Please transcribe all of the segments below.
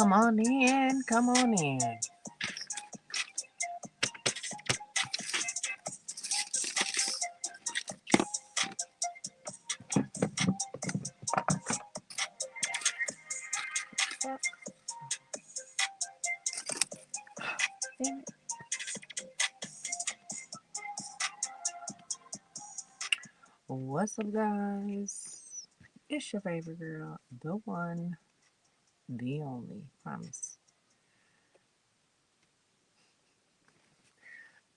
Come on in, come on in. What's up, guys? It's your favorite girl, the one, the only. Promise.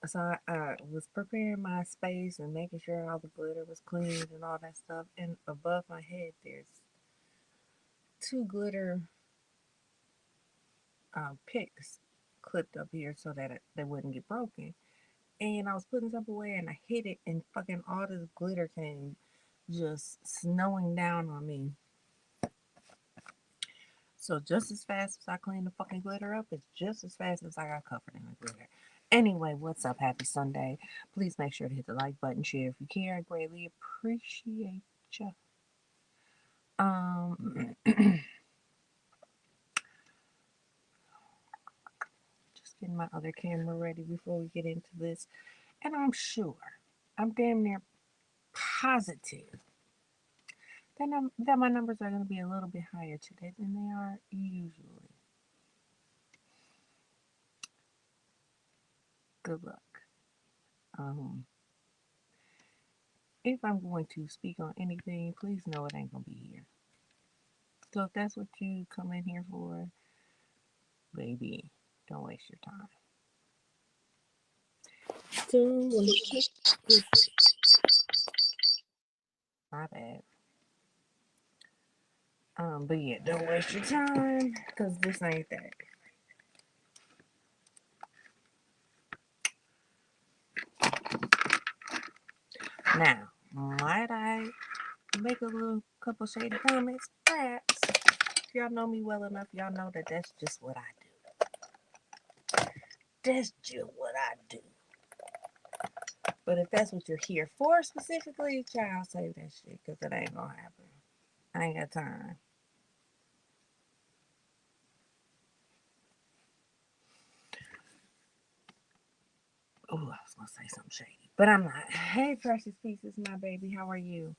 So I was preparing my space and making sure all the glitter was cleaned and all that stuff. And above my head, there's two glitter picks clipped up here so that they wouldn't get broken. And I was putting stuff away and I hit it, and fucking all this glitter came just snowing down on me. So just as fast as I cleaned the fucking glitter up, it's just as fast as I got covered in the glitter. Anyway, what's up? Happy Sunday. Please make sure to hit the like button, share if you care. I greatly appreciate you. Just getting my other camera ready before we get into this. And I'm damn near positive that my numbers are going to be a little bit higher today than they are usually. Good luck. Um, if I'm going to speak on anything, please know it ain't going to be here. So if that's what you come in here for, baby, don't waste your time. Don't waste your My bad. But yeah, don't waste your time, because this ain't that. Now, might I make a little couple shady comments? Perhaps. If y'all know me well enough, y'all know that that's just what I do. That's just what I do. But if that's what you're here for specifically, child, save that shit, because it ain't gonna happen. I ain't got time. Oh, I was gonna say something shady, but I'm not. Hey, precious pieces, my baby, how are you?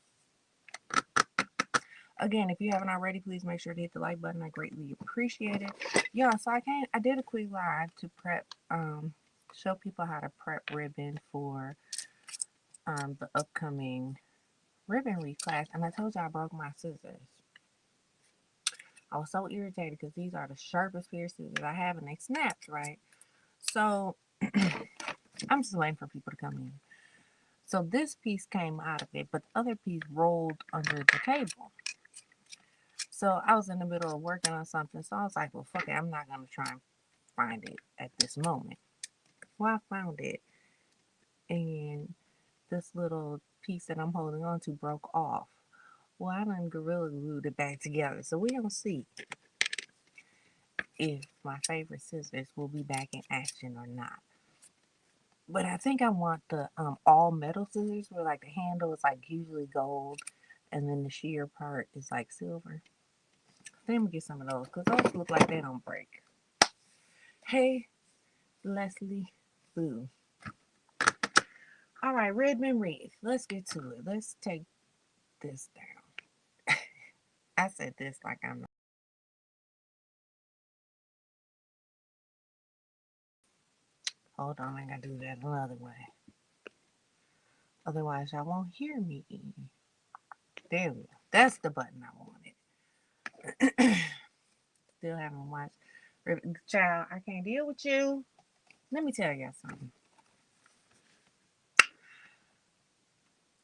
Again, if you haven't already, please make sure to hit the like button. I greatly appreciate it. Yeah, so I did a quick live to prep, show people how to prep ribbon for the upcoming ribbon wreath class, and I told you I broke my scissors. I was so irritated because these are the sharpest pair of scissors I have, and they snapped, right? So I'm just waiting for people to come in. So this piece came out of it, but the other piece rolled under the table. So I was in the middle of working on something, so I was like, well, fuck it, I'm not going to try and find it at this moment. Well, I found it, and this little piece that I'm holding on to broke off. Well, I done gorilla glued it back together, so we don't see if my favorite scissors will be back in action or not. But I think I want the all metal scissors where like the handle is like usually gold and then the shear part is like silver. Let me get some of those because those look like they don't break. Hey, Leslie Boo. All right, Redmond Wreath. Let's get to it. Let's take this down. I said this like I'm not. Hold on, I gotta do that another way. Otherwise, y'all won't hear me. There we go. That's the button I wanted. Still haven't watched. Child, I can't deal with you. Let me tell y'all something.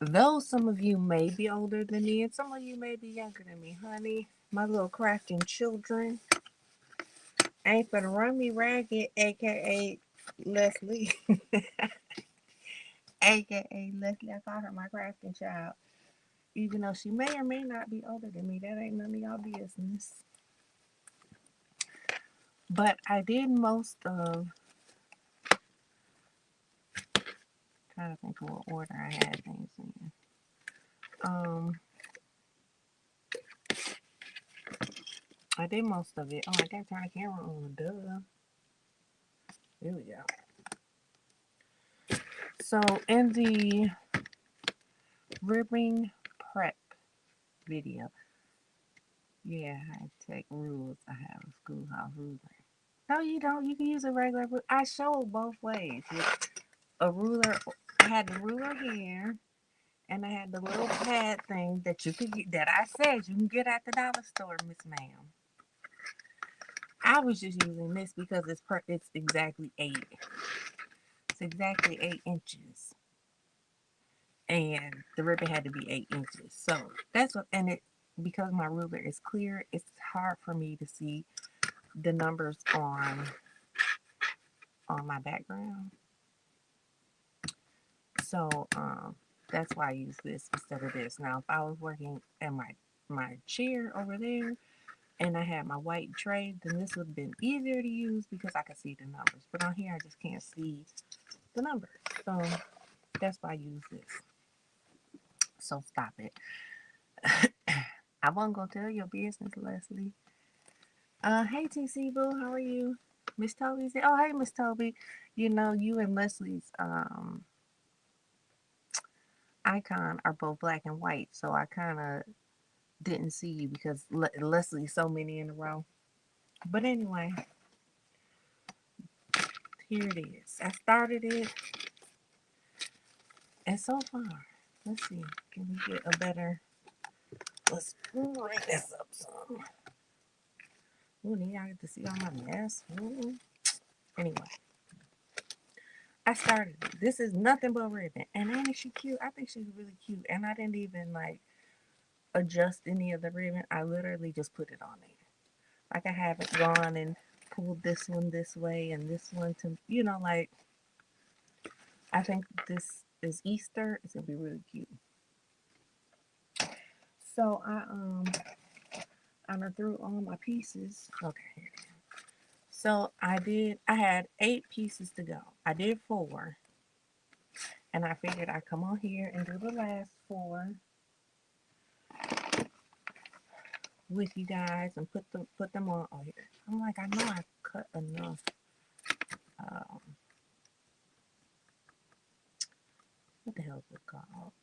Though some of you may be older than me and some of you may be younger than me, honey, my little crafting children ain't gonna run me ragged, aka Leslie. aka Leslie, I call her my crafting child. Even though she may or may not be older than me, that ain't none of y'all business. But I did most of, trying to think of what order I had things in. I I did most of it. Oh, I gotta turn the camera on. Duh. Here we go. So in the ribbing prep video, yeah, I take rules. I have a schoolhouse ruler. No, you don't. You can use a regular ruler. I show both ways. With a ruler, I had the ruler here, and I had the little pad thing that you could get, that I said you can get at the dollar store, Miss Ma'am. I was just using this because it's exactly 8. It's exactly 8 inches. And the ribbon had to be 8 inches. So that's what, and it, because my ruler is clear, it's hard for me to see the numbers on my background. So that's why I use this instead of this. Now, if I was working at my chair over there and I had my white tray, then this would have been easier to use because I could see the numbers. But on here, I just can't see the numbers. So that's why I use this. So stop it. I wasn't gonna tell your business, Leslie. Hey TC Boo, how are you? Miss Toby said, oh hey Miss Toby. You know, you and Leslie's icon are both black and white, so I kinda didn't see you because Leslie's so many in a row. But anyway, here it is. I started it, and so far, let's see, can we get a better, let's bring this up some. Ooh, now I get to see all my mess. Ooh. Anyway, I started it. This is nothing but ribbon. And ain't she cute? I think she's really cute. And I didn't even like adjust any of the ribbon. I literally just put it on there. Like I haven't gone and pulled this one this way and this one to, you know, like, I think this is Easter. It's gonna be really cute. So I threw all my pieces. Okay, here it is. So I had 8 pieces to go. I did 4. And I figured I'd come on here and do the last 4 with you guys and put them on. Oh, here. I'm like, I know I cut enough. What the hell is it called?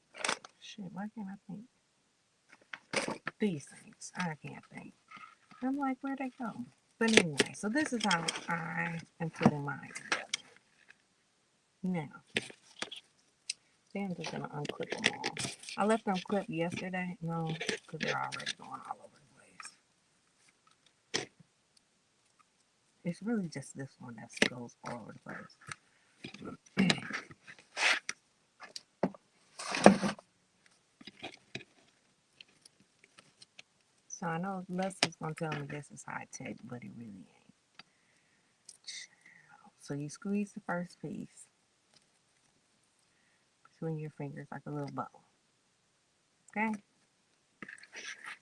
Shit, why can't I think? These things. I can't think. I'm like, where'd they go? But anyway, so this is how I am putting mine together. Now, then I'm just going to unclip them all. I left them clipped yesterday. No, because they're already going all over the place. It's really just this one that goes all over the place. So I know Leslie's going to tell me this is high tech, but it really ain't. So you squeeze the first piece between your fingers like a little bow. Okay?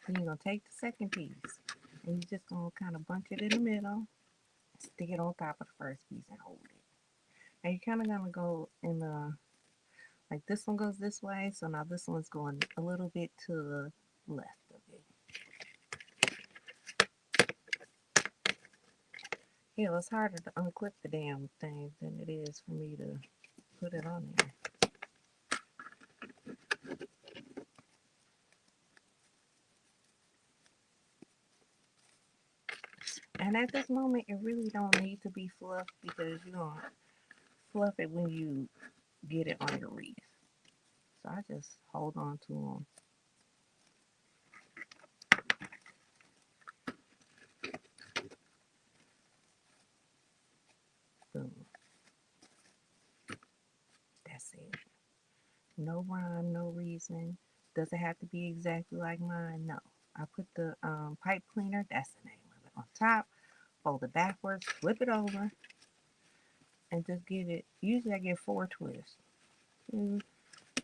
Then you're going to take the second piece and you're just going to kind of bunch it in the middle, stick it on top of the first piece and hold it. And you're kind of going to go in the, like this one goes this way, so now this one's going a little bit to the left of it. Yeah, it's harder to unclip the damn thing than it is for me to put it on there. And at this moment, it really don't need to be fluffed because you're going to fluff it when you get it on your wreath. So I just hold on to them. Boom. That's it. No rhyme, no reason. Does it have to be exactly like mine? No. I put the pipe cleaner, that's the name of it, on top. Fold it backwards, flip it over, and just give it, usually I get 4 twists. 2,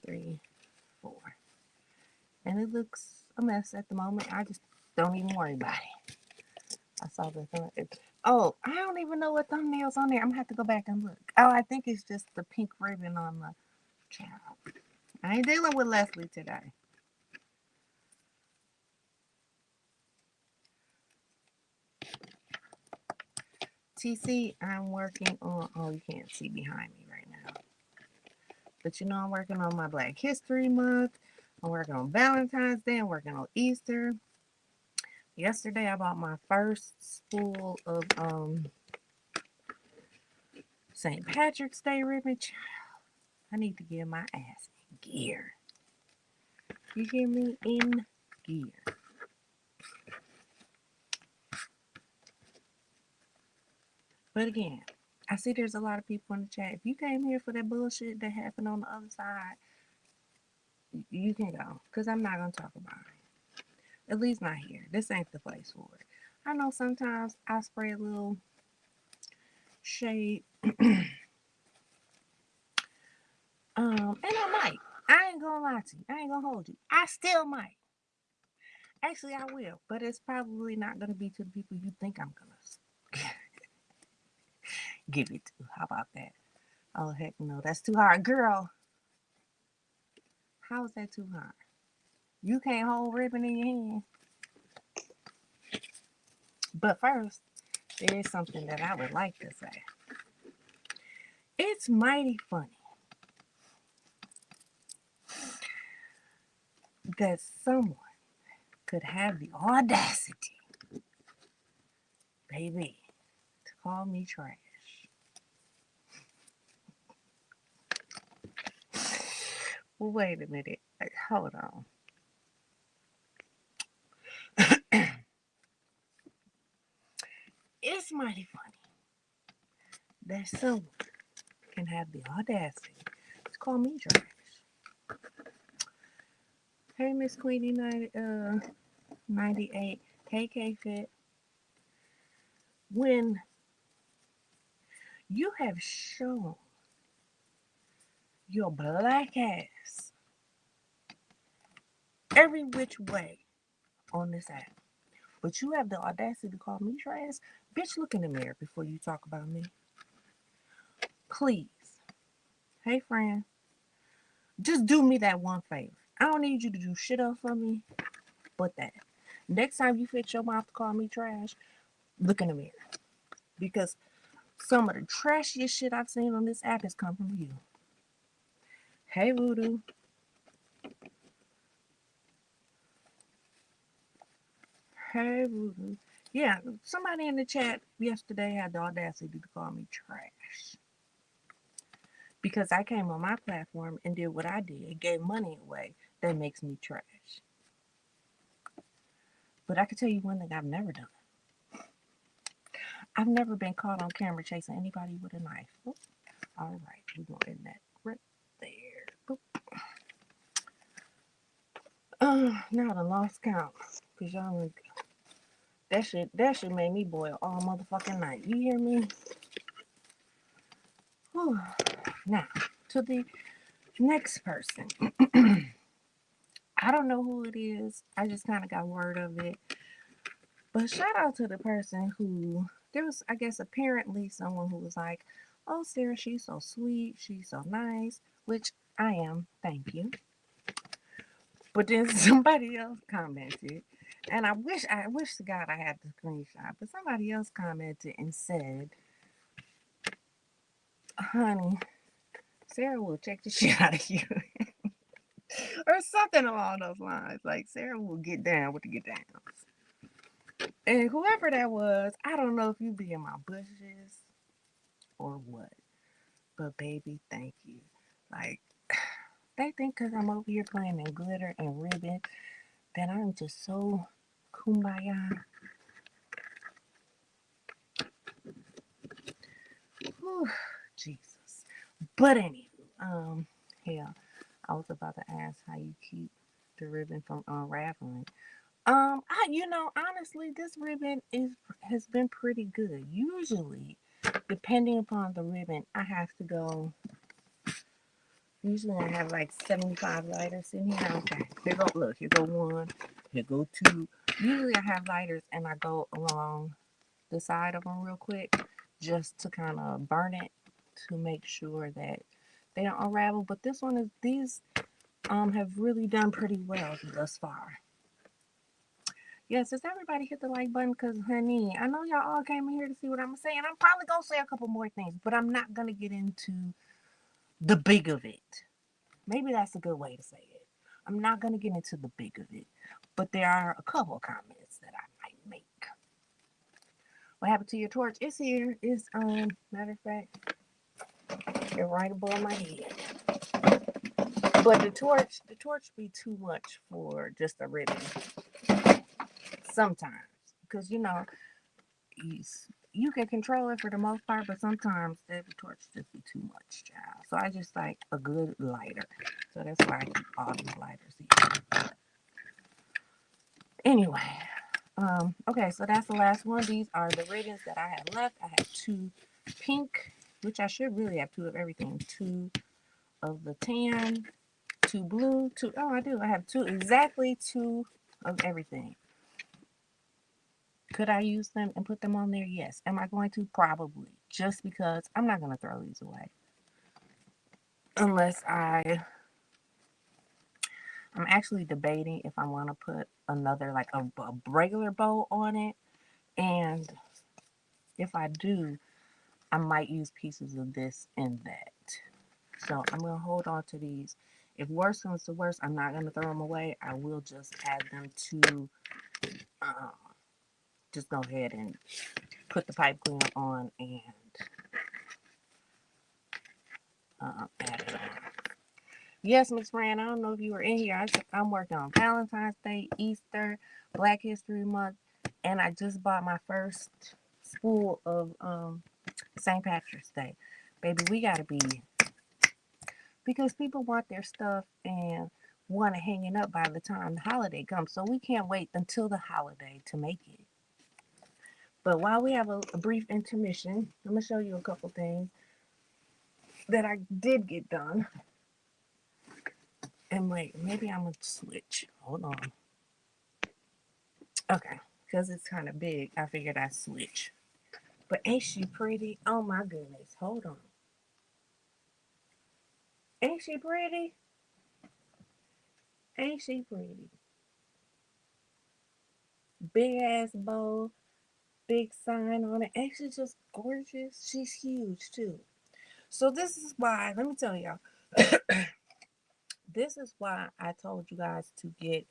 3, 4. And it looks a mess at the moment. I just don't even worry about it. I saw the thumb. Oh, I don't even know what thumbnail's on there. I'm gonna have to go back and look. Oh, I think it's just the pink ribbon on the child. I ain't dealing with Leslie today. TC, I'm working on, oh, you can't see behind me right now. But you know, I'm working on my Black History Month. I'm working on Valentine's Day. I'm working on Easter. Yesterday, I bought my first spool of St. Patrick's Day ribbon. I need to get my ass in gear. You hear me? In gear. But again, I see there's a lot of people in the chat. If you came here for that bullshit that happened on the other side, you can go. Because I'm not going to talk about it. At least not here. This ain't the place for it. I know sometimes I spray a little shade. And I might. I ain't gonna lie to you. I ain't gonna hold you. I still might. Actually, I will. But it's probably not gonna be to the people you think I'm gonna give it to. How about that? Oh, heck no. That's too hard. Girl, how is that too hard? You can't hold ribbon in your hand. But first, there is something that I would like to say. It's mighty funny that someone could have the audacity, baby, to call me trash. Well, wait a minute. Hold on. It's mighty funny that someone can have the audacity to call me trash. Hey, Miss Queenie 98. Hey, K-Fit. When you have shown your black ass every which way on this app, but you have the audacity to call me trash, bitch, look in the mirror before you talk about me. Please. Hey, friend. Just do me that one favor. I don't need you to do shit else for me but that. Next time you fix your mouth to call me trash, look in the mirror. Because some of the trashiest shit I've seen on this app has come from you. Hey, Voodoo. Hey, Voodoo. Yeah, somebody in the chat yesterday had the audacity to call me trash. Because I came on my platform and did what I did, gave money away. That makes me trash. But I can tell you one thing I've never done. I've never been caught on camera chasing anybody with a knife. Oop. All right, we're going to end that right there. Now I lost count. Because y'all, that shit made me boil all motherfucking night. You hear me? Whew. Now, to the next person. I don't know who it is. I just kind of got word of it. But shout out to the person who, there was, I guess, apparently someone who was like, oh, Sarah, she's so sweet. She's so nice. Which I am. Thank you. But then somebody else commented. And I wish to God I had the screenshot. But somebody else commented and said, honey, Sarah will check the shit out of you. Or something along those lines. Like, Sarah will get down with the get downs. And whoever that was, I don't know if you be in my bushes or what. But baby, thank you. Like, they think because I'm over here playing in glitter and ribbon that I'm just so kumbaya. Whew, Jesus. But anywho, yeah, I was about to ask how you keep the ribbon from unraveling. Honestly, this ribbon has been pretty good. Usually, depending upon the ribbon, I have to go. Usually, I have like 75 lighters in here. Okay, here go. Look, here go one. Here go two. Usually, I have lighters and I go along the side of them real quick, just to kind of burn it to make sure that they don't unravel. But these have really done pretty well thus far. Yes, does everybody hit the like button? Because, honey, I know y'all all came in here to see what I'm saying. I'm probably going to say a couple more things, but I'm not going to get into the big of it. Maybe that's a good way to say it. I'm not going to get into the big of it, but there are a couple comments that I might make. What happened to your torch? It's here. It's, matter of fact, it's right above my head. But the torch be too much for just a ribbon sometimes. Because, you can control it for the most part, but sometimes the torch just be too much, child. So I just like a good lighter. So that's why I keep all these lighters here. Anyway, okay, so that's the last one. These are the ribbons that I have left. I have 2 pink, which I should really have 2 of everything. 2 of the tan, 2 blue, 2. Oh, I do. I have 2, exactly 2 of everything. Could I use them and put them on there? Yes. Am I going to? Probably. Just because I'm not going to throw these away. Unless I'm actually debating if I want to put another, like a regular bow on it. And if I do, I might use pieces of this and that. So I'm going to hold on to these. If worse comes to worse, I'm not going to throw them away. I will just add them to, just go ahead and put the pipe cleaner on and add it on. Yes, Miss Fran, I don't know if you were in here. I'm working on Valentine's Day, Easter, Black History Month, and I just bought my first spool of St. Patrick's Day. Baby, we got to be, because people want their stuff and want to hang it up by the time the holiday comes. So we can't wait until the holiday to make it. But while we have a brief intermission, I'm going to show you a couple things that I did get done. And wait, maybe I'm going to switch. Hold on. Okay, because it's kind of big, I figured I'd switch. But ain't she pretty? Oh my goodness. Hold on. Ain't she pretty? Ain't she pretty? Big ass bow, big sign on it. Ain't she just gorgeous? She's huge too. So this is why, let me tell y'all, this is why I told you guys to get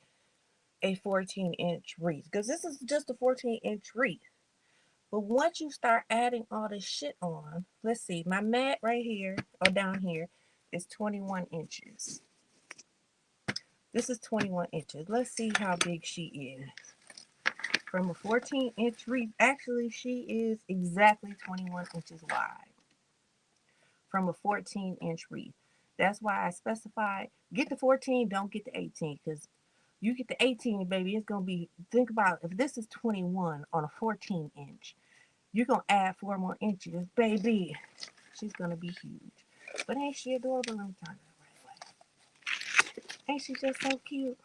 a 14-inch wreath. Because this is just a 14-inch wreath. But once you start adding all this shit on, let's see, my mat right here, or down here, is 21 inches. This is 21 inches. Let's see how big she is. From a 14-inch wreath, actually, she is exactly 21 inches wide. From a 14-inch wreath. That's why I specified, get the 14, don't get the 18, because you get the 18, baby, it's going to be, think about, if this is 21 on a 14-inch, you're going to add 4 more inches. Baby, she's going to be huge. But ain't she adorable? Let me turn her right away. Ain't she just so cute?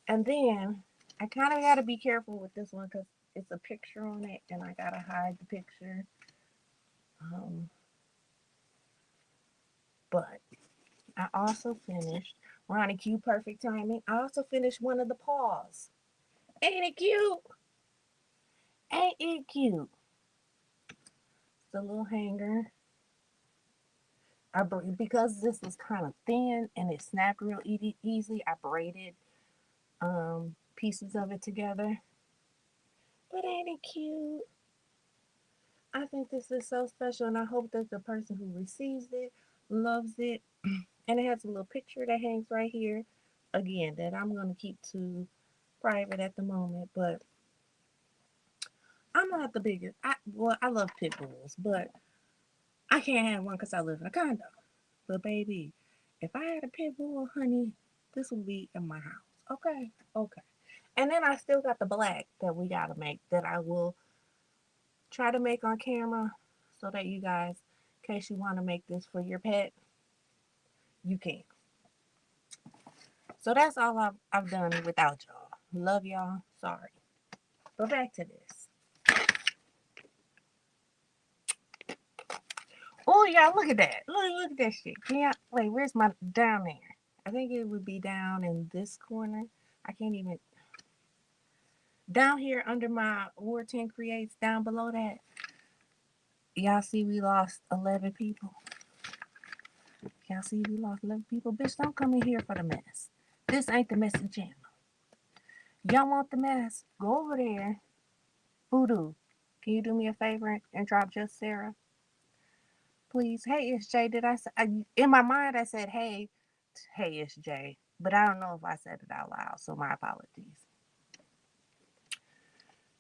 And then, I kind of got to be careful with this one because it's a picture on it, and I got to hide the picture. But I also finished, Ronnie Q, perfect timing. I also finished one of the paws. Ain't it cute? Ain't it cute? It's a little hanger. Because this was kind of thin and it snapped real easily, I braided pieces of it together. But ain't it cute? I think this is so special, and I hope that the person who receives it loves it. And it has a little picture that hangs right here. Again, that I'm going to keep to private at the moment, but I'm not the biggest. I love pit bulls, but I can't have one because I live in a condo. But baby, if I had a pit bull, honey, this would be in my house. Okay, okay. And then I still got the black that we gotta make, that I will try to make on camera, so that you guys, in case you want to make this for your pet, you can. So that's all I've done without y'all. Love y'all. Sorry. But back to this. Oh, y'all, look at that. Look at that shit. Can y'all, wait, where's my, down there? I think it would be down in this corner. I can't even. Down here under my War 10 Creates, down below that, y'all see we lost 11 people. Y'all see we lost 11 people. Bitch, don't come in here for the mess. This ain't the messy channel. Y'all want the mess? Go over there. Voodoo, can you do me a favor and drop Just Sarah? Please. Hey, it's Jay. Did I say, in my mind, I said, hey, it's Jay. But I don't know if I said it out loud, so my apologies.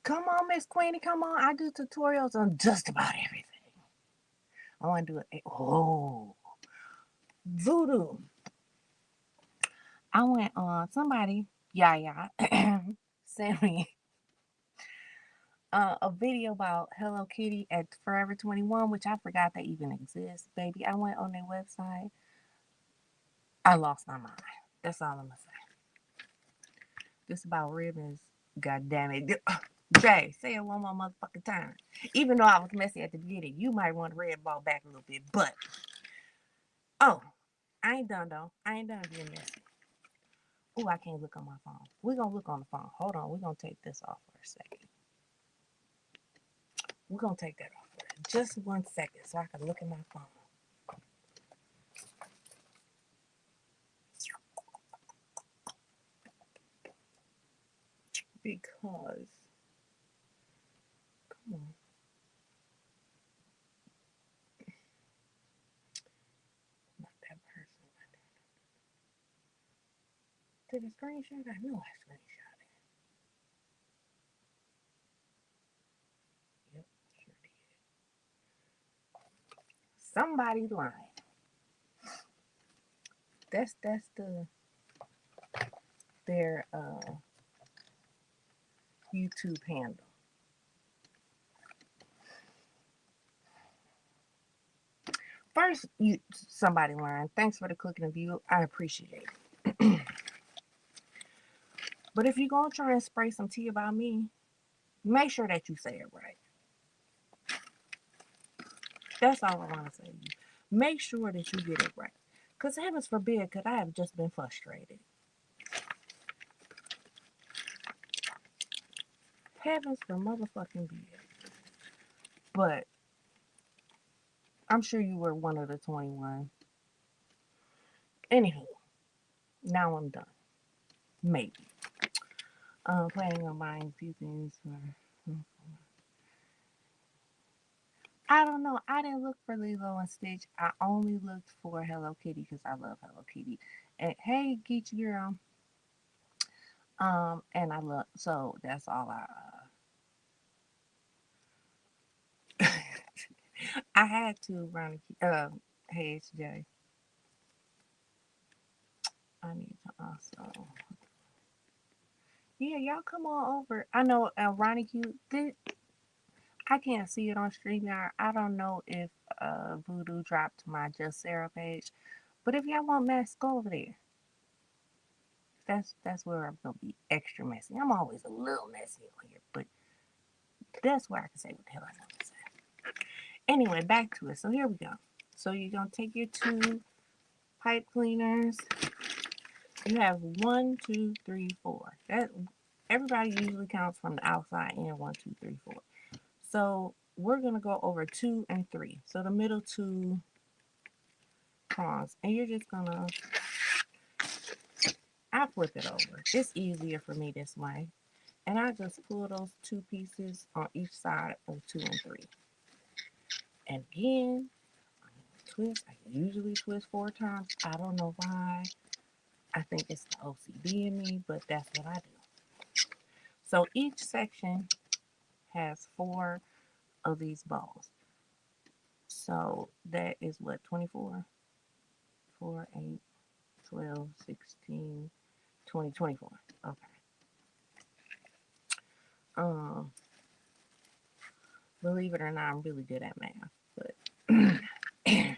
Come on, Miss Queenie, come on. I do tutorials on just about everything. I want to do it. Oh, Voodoo. I went on somebody, yeah, sent me a video about Hello Kitty at Forever 21, which I forgot they even exist, baby. I went on their website. I lost my mind. That's all I'm gonna say. This about ribbons. God damn it. Jay, say it one more motherfucking time. Even though I was messy at the beginning, you might want to red ball back a little bit. But oh, I ain't done though. I ain't done being messy. Oh, I can't look on my phone. We're gonna look on the phone. Hold on, we're gonna take this off for a second. We're gonna take that off for just 1 second so I can look at my phone. Because come on. Not that person. Did a screenshot? I know I screenshot it. Yep, sure did. Somebody's lying. That's their YouTube handle. First, somebody lying. Thanks for the click and view. I appreciate it. But if you're gonna try and spray some tea about me, make sure that you say it right. That's all I want to say to you. Make sure that you get it right. Because heavens forbid, could I have just been frustrated? Heavens for motherfucking bid. But I'm sure you were one of the 21. Anywho, now I'm done. Maybe. Planning on buying a few things for. I don't know. I didn't look for Lilo and Stitch. I only looked for Hello Kitty because I love Hello Kitty. And hey, Geechee girl. And I love, so that's all I had to run. Hey, it's Jay. I need to also. Yeah, y'all come on over. I know Ronnie Q. I can't see it on StreamYard. I don't know if Voodoo dropped my Just Sarah page, but if y'all want mess, go over there. That's where I'm gonna be extra messy. I'm always a little messy on here, but that's where I can say what the hell I want to say. Anyway, back to it. So here we go. So you're gonna take your 2 pipe cleaners. You have 1, 2, 3, 4. That everybody usually counts from the outside in 1, 2, 3, 4. So we're gonna go over 2 and 3. So the middle 2 prongs, and you're just gonna. I flip it over. It's easier for me this way, and I just pull those 2 pieces on each side of 2 and 3. And again, twist. I usually twist 4 times. I don't know why. I think it's the OCD in me, but that's what I do. So each section has 4 of these balls. So that is what, 24? 4, 8, 12, 16, 20, 24. Okay. Believe it or not, I'm really good at math, but yeah.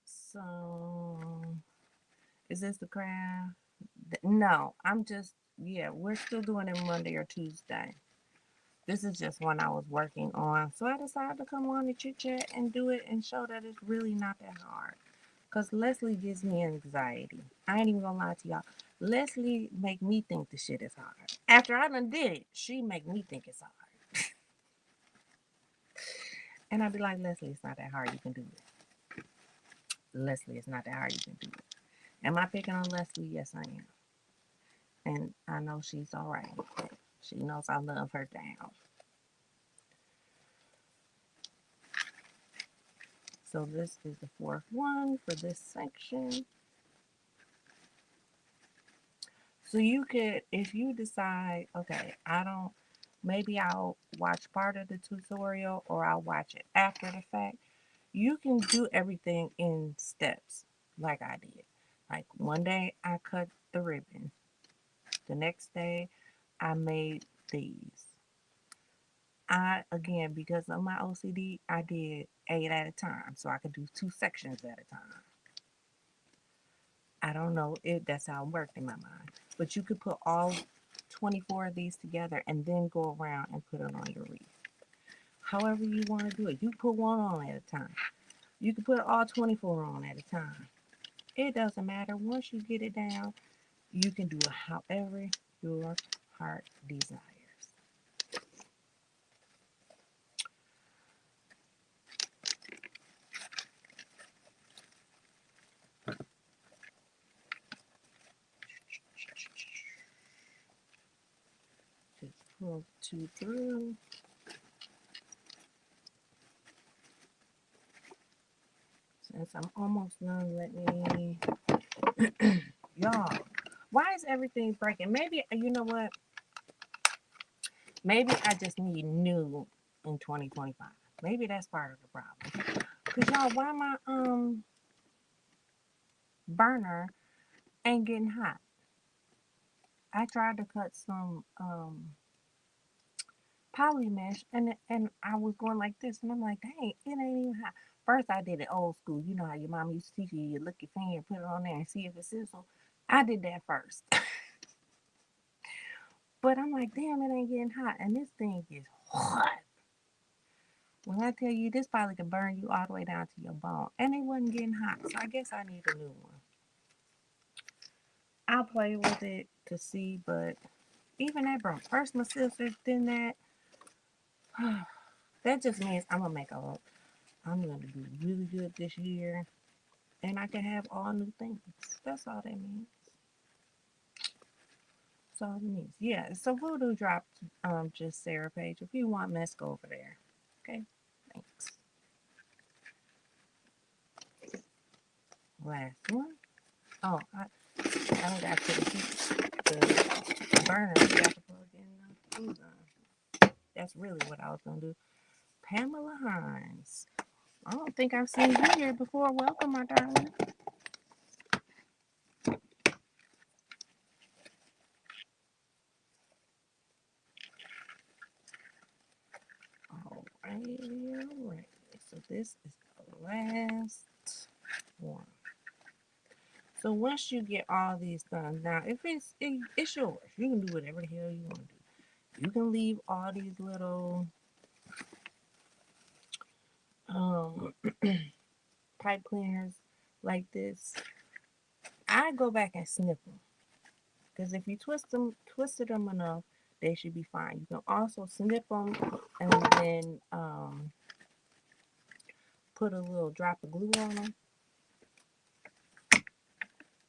So is this the craft? No, I'm just, yeah, we're still doing it Monday or Tuesday. This is just one I was working on. So I decided to come on and chit chat and do it and show that it's really not that hard. Because Leslie gives me anxiety. I ain't even gonna lie to y'all. Leslie make me think the shit is hard. After I done did it, she make me think it's hard. And I be like, Leslie, it's not that hard. You can do it. Leslie, it's not that hard. You can do it. Am I picking on Leslie? Yes, I am. And I know she's all right. She knows I love her down. So this is the fourth one for this section. So you could, if you decide, okay, maybe I'll watch part of the tutorial or I'll watch it after the fact. You can do everything in steps like I did. Like one day I cut the ribbon. The next day I made these. Again, because of my OCD, I did 8 at a time. So I could do 2 sections at a time. I don't know if that's how it worked in my mind. But you could put all 24 of these together and then go around and put it on your wreath. However you want to do it. You put one on at a time. You can put all 24 on at a time. It doesn't matter. Once you get it down, you can do it however your heart desires. Just pull 2 through. Since I'm almost done, let me... Y'all, why is everything breaking? Maybe, you know what? Maybe I just need new in 2025. Maybe that's part of the problem. Cause y'all, why my burner ain't getting hot? I tried to cut some poly mesh and I was going like this and I'm like, dang, it ain't even hot. First I did it old school. You know how your mom used to teach you, you lick your finger, put it on there and see if it sizzles. I did that first. But I'm like, damn, it ain't getting hot. And this thing is hot. When I tell you this probably could burn you all the way down to your bone. And it wasn't getting hot. So I guess I need a new one. I'll play with it to see, but even that broke. First my sister, then that. That just means I'm gonna I'm gonna do really good this year. And I can have all new things. That's all that means. That's all it means. Yeah, so Voodoo dropped just Sarah page. If you want, let's go over there. Okay, thanks. Last one. Oh, I don't got to the burner. You got to plug in the food on. That's really what I was gonna do. Pamela Hines. I don't think I've seen you here before. Welcome, my darling. Alright. So this is the last one. So once you get all these done, now if it's yours, you can do whatever the hell you want to do. You can leave all these little pipe cleaners like this. I go back and snip them because if you twisted them enough, they should be fine. You can also snip them and then put a little drop of glue on them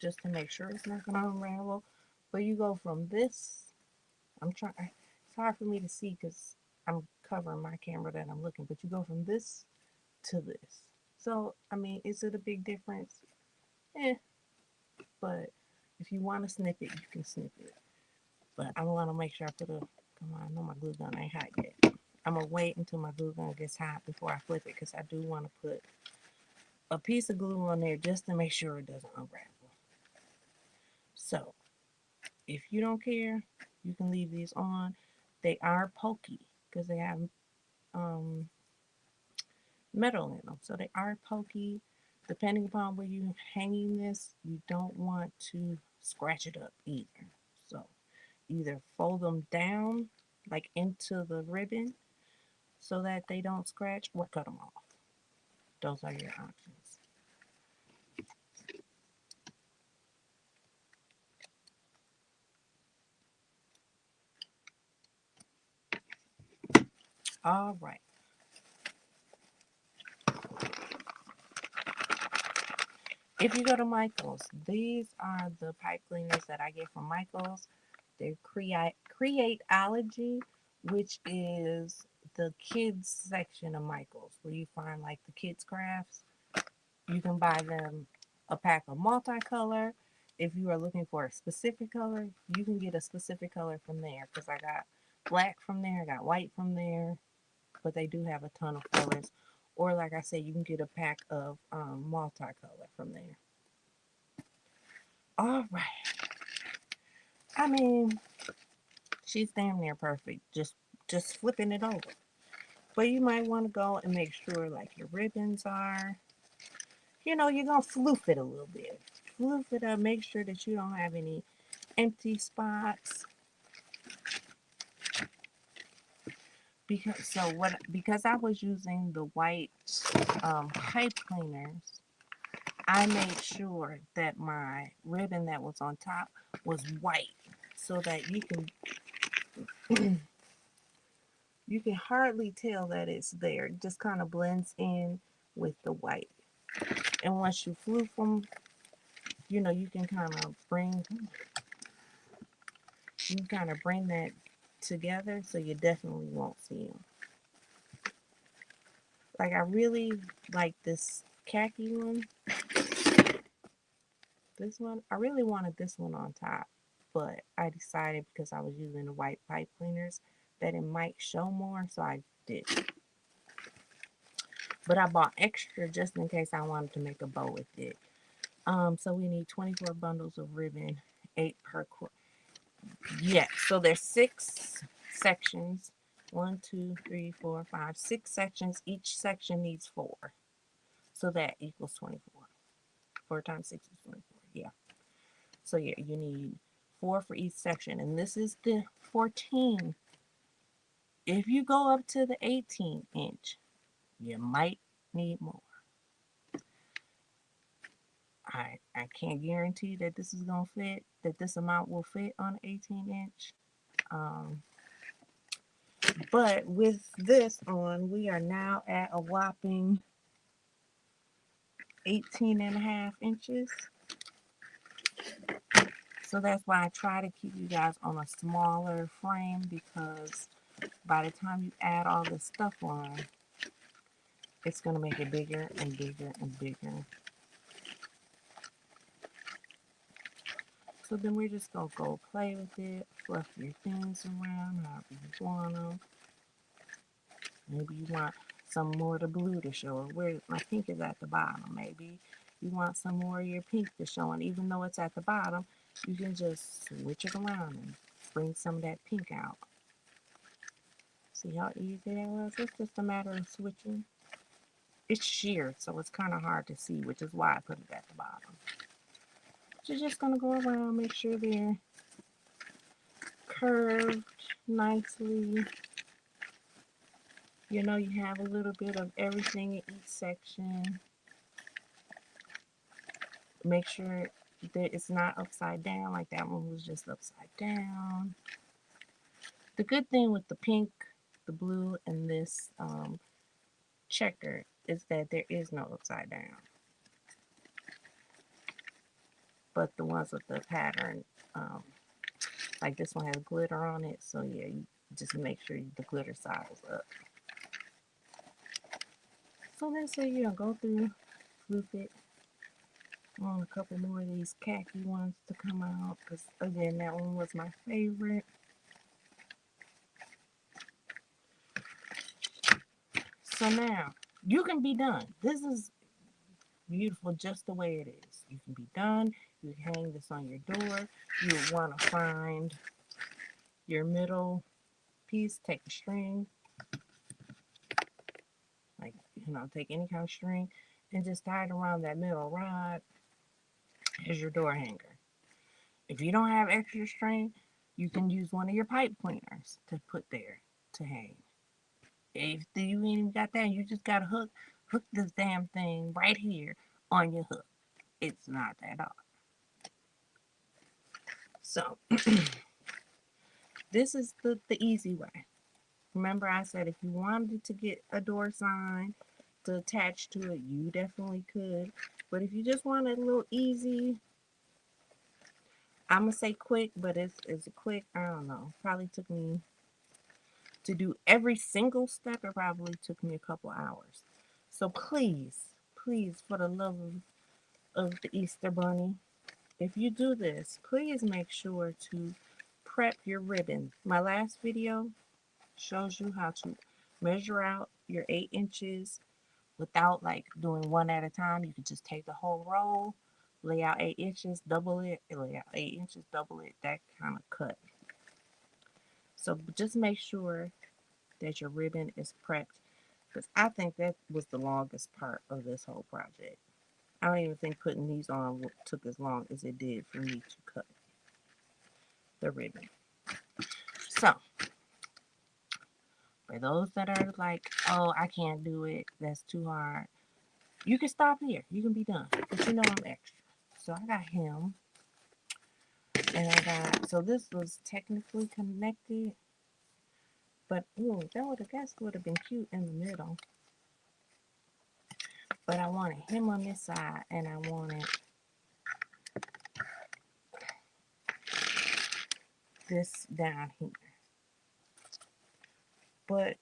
just to make sure it's not gonna unravel. But you go from this. It's hard for me to see because I'm covering my camera that I'm looking. But you go from this to this. So I mean, is it a big difference? Eh. But if you want to snip it, you can snip it. But I want to make sure I put a. Come on, I know my glue gun ain't hot yet. I'm gonna wait until my glue gun gets hot before I flip it because I do want to put a piece of glue on there just to make sure it doesn't unravel. So if you don't care, you can leave these on. They are pokey because they have metal in them, so they are pokey. Depending upon where you're hanging this, you don't want to scratch it up either. So either fold them down like into the ribbon so that they don't scratch or cut them off. Those are your options. All right. If you go to Michael's, these are the pipe cleaners that I get from Michael's. They're Createology, which is the kids section of Michael's, where you find like the kids crafts. You can buy them a pack of multicolor. If you are looking for a specific color, you can get a specific color from there. Because I got black from there, I got white from there, but they do have a ton of colors. Or like I said, you can get a pack of multicolor from there. All right. I mean, she's damn near perfect. Just flipping it over. But you might want to go and make sure like your ribbons are, you're gonna floof it a little bit. Floof it up, make sure that you don't have any empty spots. Because I was using the white pipe cleaners, I made sure that my ribbon that was on top was white so that you can hardly tell that it's there. It just kind of blends in with the white. And once you floof them, you can kind of bring that together so you definitely won't see them. Like I really like this khaki one. This one, I really wanted this one on top, but I decided because I was using the white pipe cleaners that it might show more, so I did. But I bought extra just in case I wanted to make a bow with it. So we need 24 bundles of ribbon, 8 per quarter. Yeah, so there's 6 sections. 1, 2, 3, 4, 5, 6 sections. Each section needs 4. So that equals 24. 4 times 6 is 24. Yeah. So yeah, you need 4 for each section. And this is the 14. If you go up to the 18 inch, you might need more. I can't guarantee that this is going to fit, that this amount will fit on 18 inch. Um, but with this on, we are now at a whopping 18 and a half inches. So that's why I try to keep you guys on a smaller frame, because by the time you add all this stuff on, it's going to make it bigger and bigger and bigger. So then we're just going to go play with it, fluff your things around however you want them. Maybe you want some more of the blue to show, or where my pink is at the bottom. Maybe you want some more of your pink to show, and even though it's at the bottom, you can just switch it around and bring some of that pink out. See how easy that was? It's just a matter of switching. It's sheer, so it's kind of hard to see, which is why I put it at the bottom. You're just going to go around, make sure they're curved nicely. You have a little bit of everything in each section. Make sure that it's not upside down, like that one was just upside down. The good thing with the pink, the blue, and this checker is that there is no upside down. But the ones with the pattern, like this one has glitter on it, so yeah, you just make sure the glitter side is up. So then, so go through, flip it. I want a couple more of these khaki ones to come out, because again, that one was my favorite. So now, you can be done. This is beautiful just the way it is. You can be done. You can hang this on your door. You want to find your middle piece, take a string, like, take any kind of string, and just tie it around that middle rod as your door hanger. If you don't have extra string, you can use one of your pipe cleaners to put there to hang. If you ain't even got that, you just got to hook this damn thing right here on your hook. It's not that hard. So, this is the easy way. Remember I said if you wanted to get a door sign to attach to it, you definitely could. But if you just want a little easy, I'm going to say quick, but it's a quick, I don't know. Probably took me to do every single step. It probably took me a couple hours. So please, please, for the love of the Easter Bunny, if you do this, please make sure to prep your ribbon. My last video shows you how to measure out your 8 inches without like doing one at a time. You can just take the whole roll, lay out 8 inches, double it, lay out 8 inches, double it, that kind of cut. So just make sure that your ribbon is prepped, because I think that was the longest part of this whole project. I don't even think putting these on took as long as it did for me to cut the ribbon. So for those that are like, oh, I can't do it, that's too hard, you can stop here. You can be done. But you know I'm extra. So I got him. And I got, so this was technically connected. But, ooh, that would have, guess would have been cute in the middle. But I wanted him on this side. And I wanted this down here. But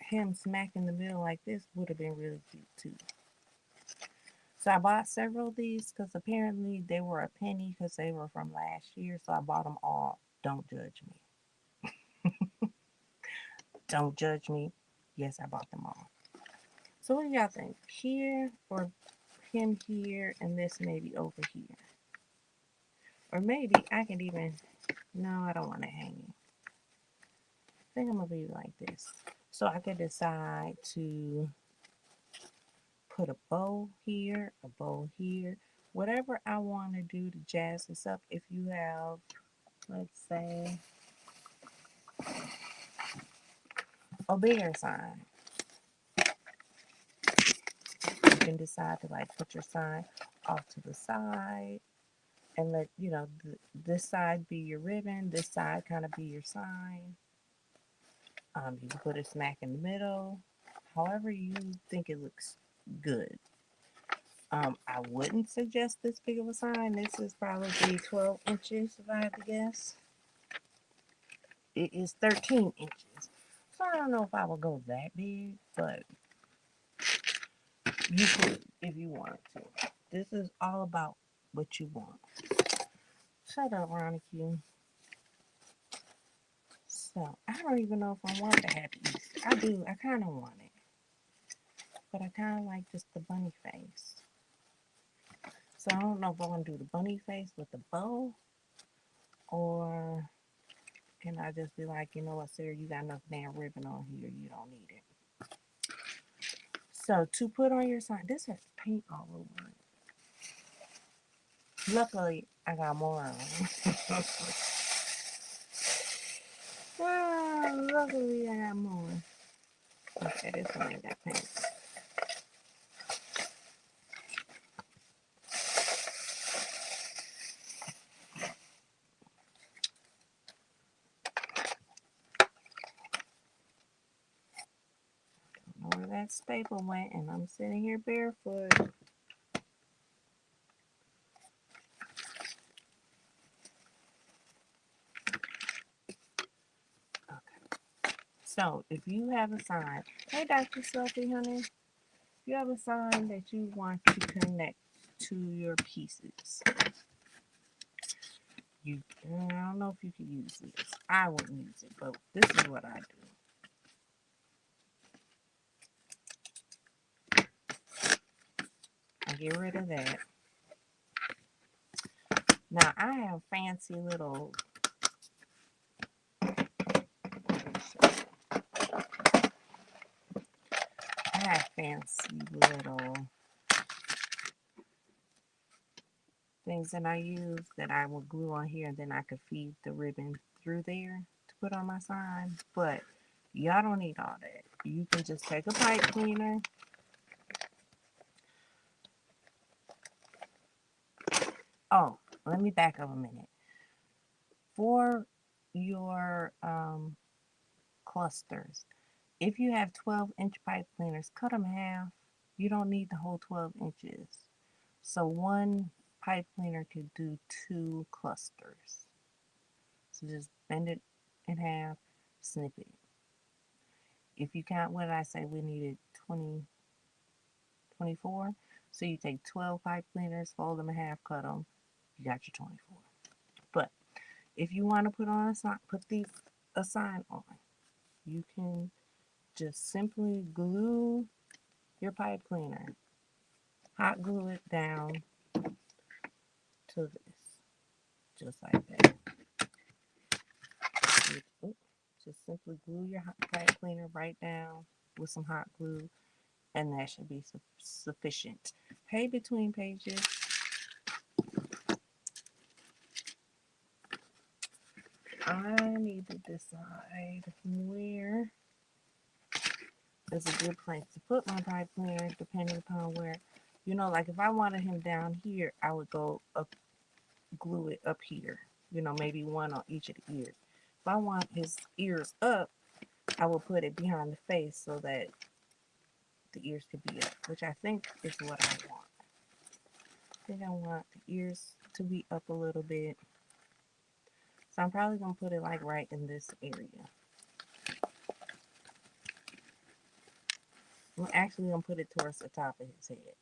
him smack in the middle like this would have been really cute too. So I bought several of these because apparently they were a penny because they were from last year. So I bought them all. Don't judge me. Don't judge me. Yes, I bought them all. So what do y'all think? Here or him here and this maybe over here? Or maybe I can even, no, I don't want it hanging. I think I'm going to leave it like this. So I could decide to put a bow here, whatever I want to do to jazz this up. If you have, let's say, a bigger sign, you can decide to like put your sign off to the side and let, you know, this side be your ribbon, this side kind of be your sign. You can put it smack in the middle, however you think it looks good. I wouldn't suggest this big of a sign. This is probably 12 inches if I had to guess. It is 13 inches. So I don't know if I would go that big, but you could if you wanted to. This is all about what you want. Shut up, Ronique. So I don't even know if I want the happy Easter. I do. I kind of want it. But I kind of like just the bunny face. So I don't know if I want to do the bunny face with the bow, or can I just be like, you know what, Sarah, you got enough damn ribbon on here. You don't need it. So to put on your sign, this has paint all over it. Luckily, I got more on. Luckily, I got more. Okay, this one ain't got paint. Don't know where that staple went, and I'm sitting here barefoot. So, if you have a sign, hey, Dr. Sophie, honey, if you have a sign that you want to connect to your pieces, I don't know if you could use this. I wouldn't use it, but this is what I do. I get rid of that. Now, I have fancy little, things that I use that I will glue on here, and then I could feed the ribbon through there to put on my sign. But y'all don't need all that. You can just take a pipe cleaner. Oh, let me back up a minute. For your clusters. If you have 12-inch pipe cleaners, cut them in half. You don't need the whole 12 inches. So one pipe cleaner could do 2 clusters. So just bend it in half, snip it. If you count, what did I say? We needed 20, 24. So you take 12 pipe cleaners, fold them in half, cut them. You got your 24. But if you want to put on a sign, put a sign on, you can just simply glue your pipe cleaner. Hot glue it down to this, just like that. Just simply glue your pipe cleaner right down with some hot glue, and that should be sufficient. Pay between pages. I need to decide where is a good place to put my pipe cleaner, depending upon where, like if I wanted him down here, I would go up, glue it up here, maybe one on each of the ears. If I want his ears up, I will put it behind the face so that the ears could be up, which I think is what I want. I think I want the ears to be up a little bit. So I'm probably going to put it like right in this area. I'm actually going to put it towards the top of his head.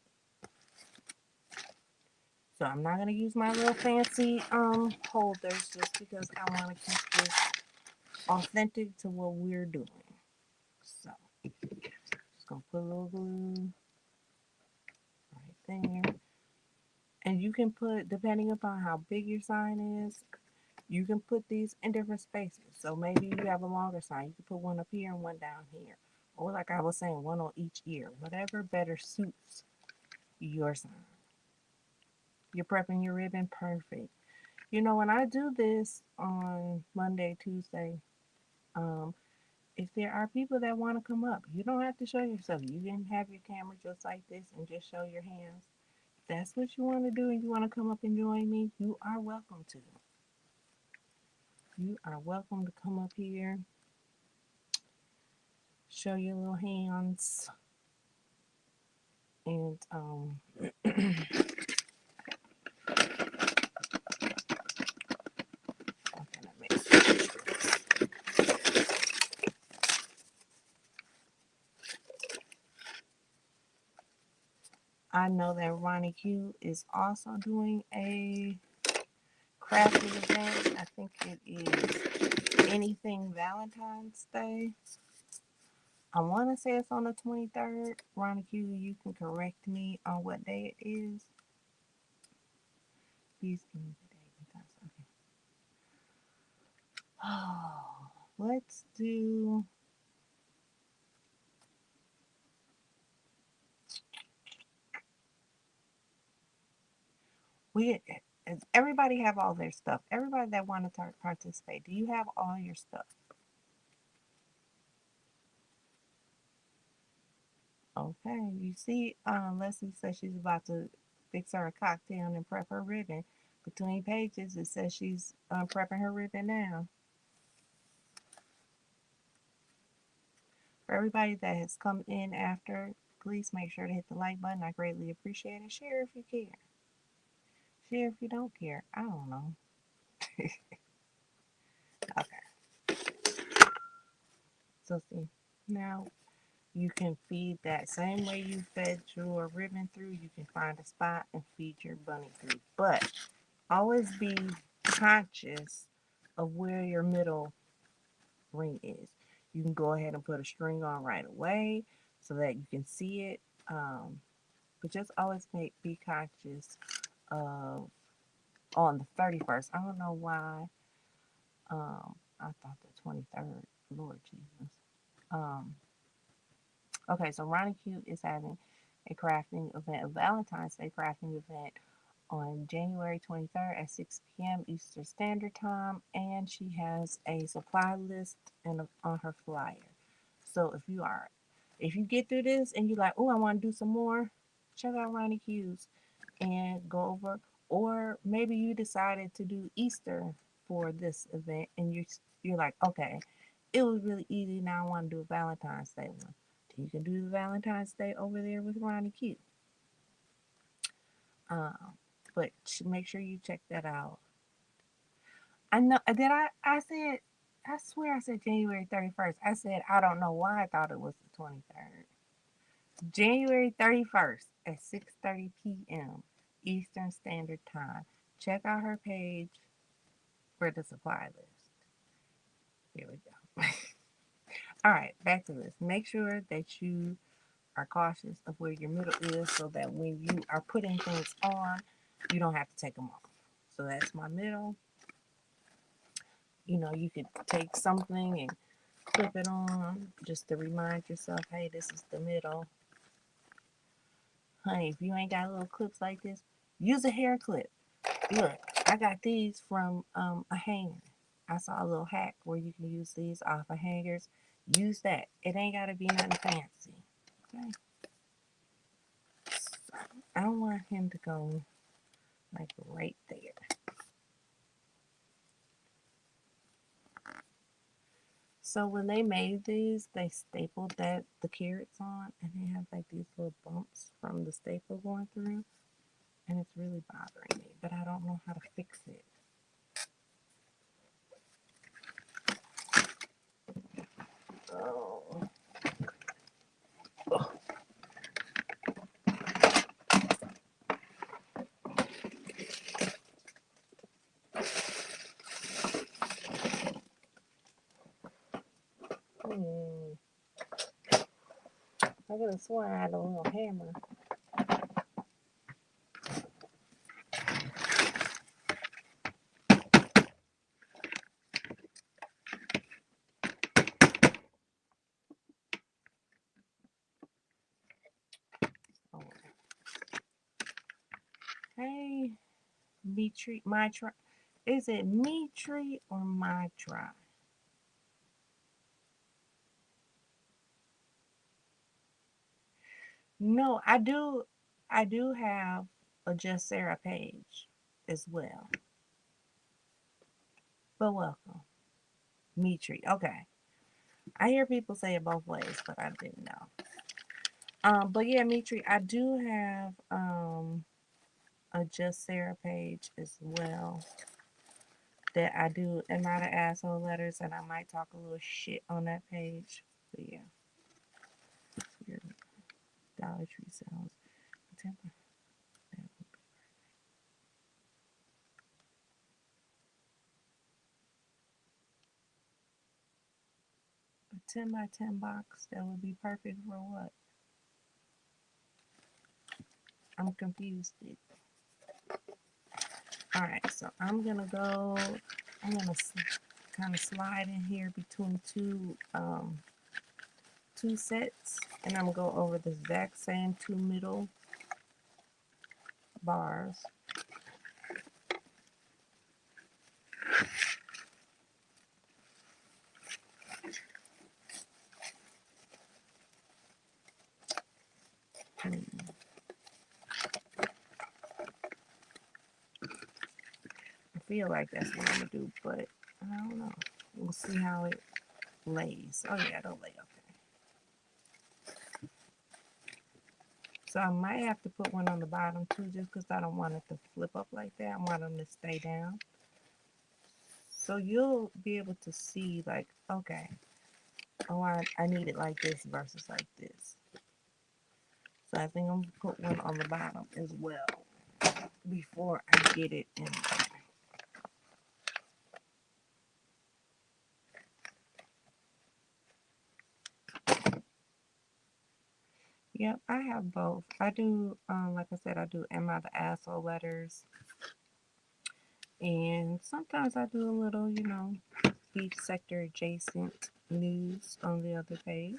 So I'm not going to use my little fancy holders just because I want to keep this authentic to what we're doing. So just going to put a little glue right there. And you can put, depending upon how big your sign is, you can put these in different spaces. So maybe you have a longer sign. You can put one up here and one down here. Or like I was saying, one on each ear. Whatever better suits your sign. You're prepping your ribbon, perfect. When I do this on Monday, Tuesday, if there are people that want to come up, you don't have to show yourself. You can have your camera just like this and just show your hands. If that's what you want to do and you want to come up and join me, you are welcome to. You are welcome to come up here, show your little hands, and I know that Ronnie Q is also doing a crafting event. I think it is Anything Valentine's Day. I want to say it's on the 23rd. Ronnie Q, you can correct me on what day it is. Please give me the day because okay. Oh, let's do. Does everybody have all their stuff? Everybody that want to participate, do you have all your stuff? Okay, you see, Leslie says she's about to fix her a cocktail and prep her ribbon. Between pages, it says she's prepping her ribbon now. For everybody that has come in after, please make sure to hit the like button. I greatly appreciate it. Share if you care. Share if you don't care. I don't know. Okay. So see, now you can feed that same way you fed your ribbon through. You can find a spot and feed your bunny through. But always be conscious of where your middle ring is. You can go ahead and put a string on right away so that you can see it. But just always be conscious of on the 31st. I don't know why. I thought the 23rd. Lord Jesus. Okay, so Ronnie Q is having a crafting event, a Valentine's Day crafting event on January 23rd at 6 p.m. Eastern Standard Time, and she has a supply list on her flyer. So if you get through this and you're like, oh, I want to do some more, check out Ronnie Q's and go over. Or maybe you decided to do Easter for this event, and you're like, okay, it was really easy. Now I want to do a Valentine's Day one. You can do the Valentine's Day over there with Ronnie Q. Um, but make sure you check that out. I know that I swear I said January 31st. I said I don't know why I thought it was the 23rd. January 31st at 6:30 p.m. Eastern Standard Time. Check out her page for the supply list. Here we go. All right, back to this. Make sure that you are cautious of where your middle is so that when you are putting things on, you don't have to take them off. So that's my middle. You know, you could take something and clip it on just to remind yourself, hey, this is the middle. Honey, if you ain't got little clips like this, use a hair clip. Look, I got these from a hanger. I saw a little hack where you can use these off of hangers. Use that. It ain't got to be nothing fancy. Okay? So, I don't want him to go like right there. So when they made these, they stapled the carrots on, and they have like these little bumps from the staple going through, and it's really bothering me. But I don't know how to fix it. Oh. Hmm. I could have sworn I had a little hammer. Oh. Hey, me treat my try. Is it me tree or my try? No, I do. I do have a Just Sarah page as well. But welcome, me tree. Okay, I hear people say it both ways, but I didn't know. But yeah, Mitri, I do have a Just Sarah page as well that I do Am I the Asshole letters, and I might talk a little shit on that page. But yeah, your Dollar Tree sales. A 10 by 10 box that would be perfect for what? I'm confused. All right, so I'm gonna go. I'm gonna kind of slide in here between two sets, and I'm gonna go over the exact same two middle bars. I feel like that's what I'm gonna do, but I don't know. We'll see how it lays. Oh yeah, it'll lay okay. So I might have to put one on the bottom too, just because I don't want it to flip up like that. I want them to stay down. So you'll be able to see like, okay, oh, I need it like this versus like this. So I think I'm gonna put one on the bottom as well before I get it in there. Yep, I have both. I do, like I said, I do Am I the Asshole letters. And sometimes I do a little, beef sector adjacent news on the other page.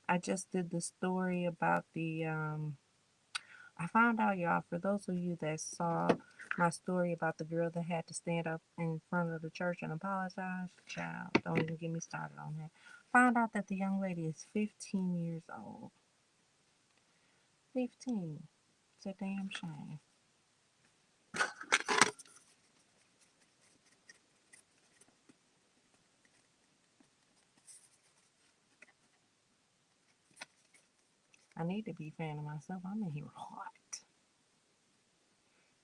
I just did the story about I found out, y'all, for those of you that saw my story about the girl that had to stand up in front of the church and apologize, child, don't even get me started on that. Found out that the young lady is 15 years old. 15. It's a damn shame. I need to be fanning myself. I'm in here hot.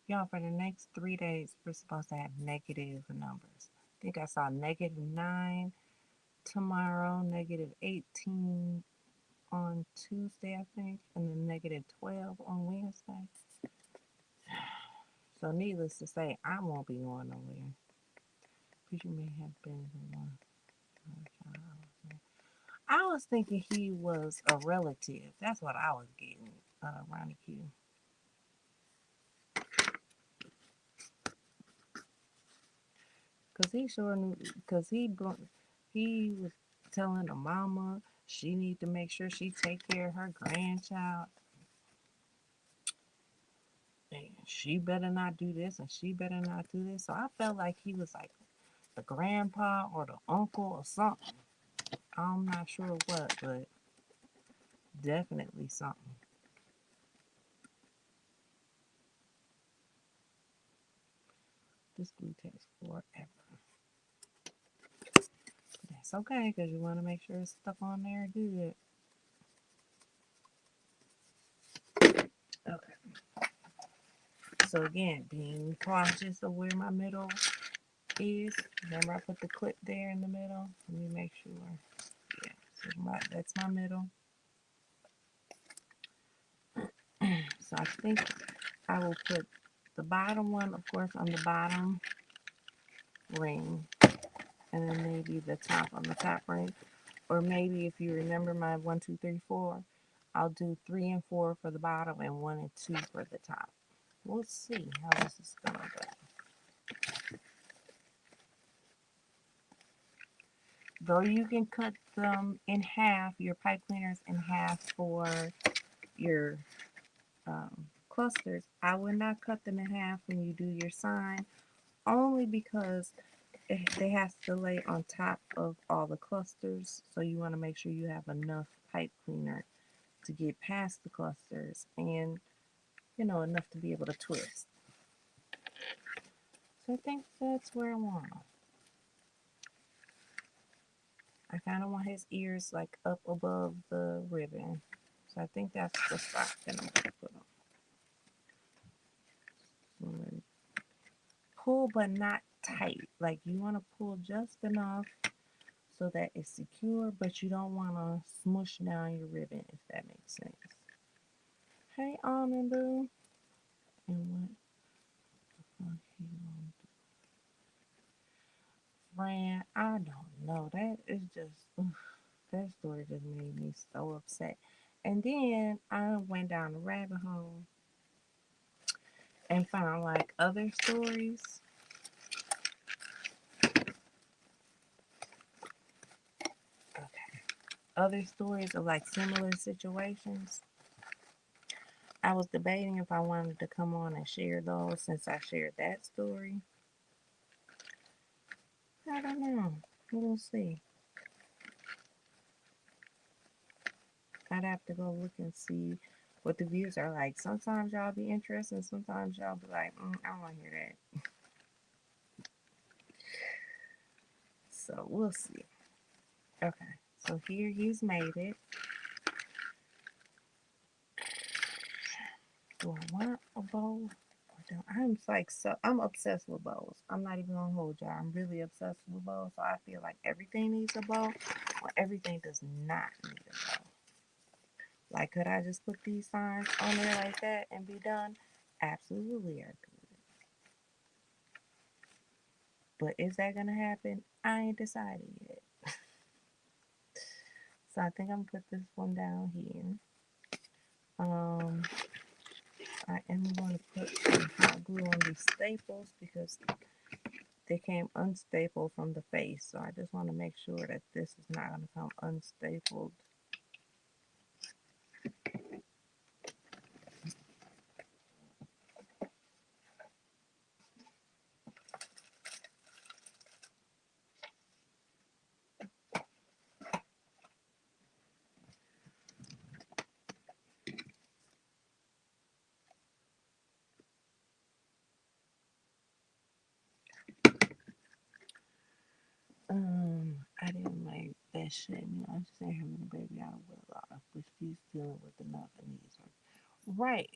Y'all, for the next 3 days, we're supposed to have negative numbers. I think I saw -9 tomorrow, -18 on Tuesday, I think, and then -12 on Wednesday. So, needless to say, I won't be going nowhere. Because you may have been the one. I was thinking he was a relative. That's what I was getting, Ronnie Q. Cause he sure knew. Cause he was telling the mama she need to make sure she take care of her grandchild. And she better not do this, and she better not do this. So I felt like he was like the grandpa or the uncle or something. I'm not sure what, but definitely something. This glue takes forever. That's okay, because you want to make sure it's stuck on there good. Okay. So again, being cautious of where my middle is. Remember I put the clip there in the middle? Let me make sure. Yeah, so that's my middle. So I think I will put the bottom one, of course, on the bottom ring. And then maybe the top on the top ring. Or maybe if you remember my 1, 2, 3, 4, I'll do 3 and 4 for the bottom and 1 and 2 for the top. We'll see how this is going to go. Though you can cut them in half, your pipe cleaners in half for your clusters, I would not cut them in half when you do your sign, only because they have to lay on top of all the clusters, so you want to make sure you have enough pipe cleaner to get past the clusters and, enough to be able to twist. So I think that's where I want them. I kind of want his ears like up above the ribbon. So I think that's the spot that I'm going to put them. Pull but not tight. Like you want to pull just enough so that it's secure, but you don't want to smush down your ribbon, if that makes sense. Hey, Almond Boo. And what the fuck he gonna do? Fran, I don't know. That is just, that story just made me so upset. And then I went down the rabbit hole and found like other stories. Okay. Other stories of like similar situations. I was debating if I wanted to come on and share those since I shared that story. I don't know. We'll see. I'd have to go look and see what the views are like. Sometimes y'all be interested, sometimes y'all be like, I don't want to hear that. So we'll see. Okay, so here he's made it. Do I want a bow? I'm obsessed with bows. I'm not even gonna hold y'all. I'm really obsessed with bows. So I feel like everything needs a bow, or everything does not need a bow. Like, could I just put these signs on there like that and be done? Absolutely, I could. But is that gonna happen? I ain't decided yet. So I think I'm gonna put this one down here. I am going to put some hot glue on these staples because they came unstapled from the face. So I just want to make sure that this is not going to come unstapled. I didn't like that shit. You know, she's saying having a baby out of wedlock, but she's dealing with enough and needs her. Right.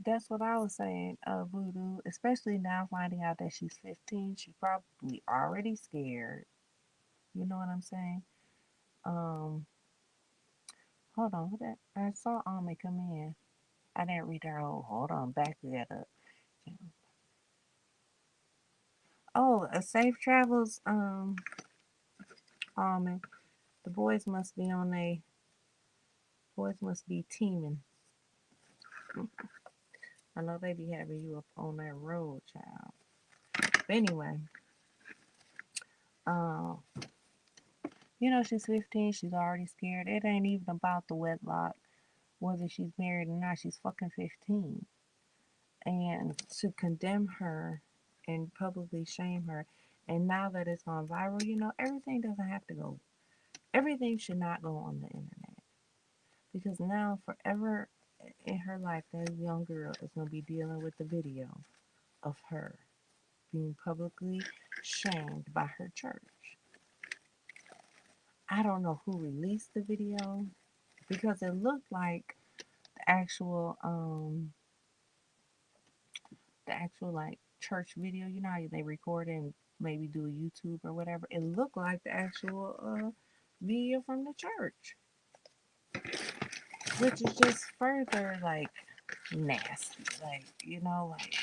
That's what I was saying, Voodoo. Especially now finding out that she's 15, she's probably already scared. You know what I'm saying? Um, hold on. What that? I saw Ame come in. I didn't read her whole. Hold on. Back that up. Oh, a safe travels. Ame. The boys must be on a. Boys must be teaming. I know they be having you up on that road, child. But anyway, um, you know she's 15. She's already scared. It ain't even about the wedlock, whether she's married or not. She's fucking 15, and to condemn her and publicly shame her. And now that it's gone viral, you know everything doesn't have to go. Everything should not go on the internet because now forever in her life, that young girl is gonna be dealing with the video of her being publicly shamed by her church. I don't know who released the video because it looked like the actual like church video. You know how they record and maybe do a YouTube or whatever. It looked like the actual video from the church, which is just further like nasty. Like like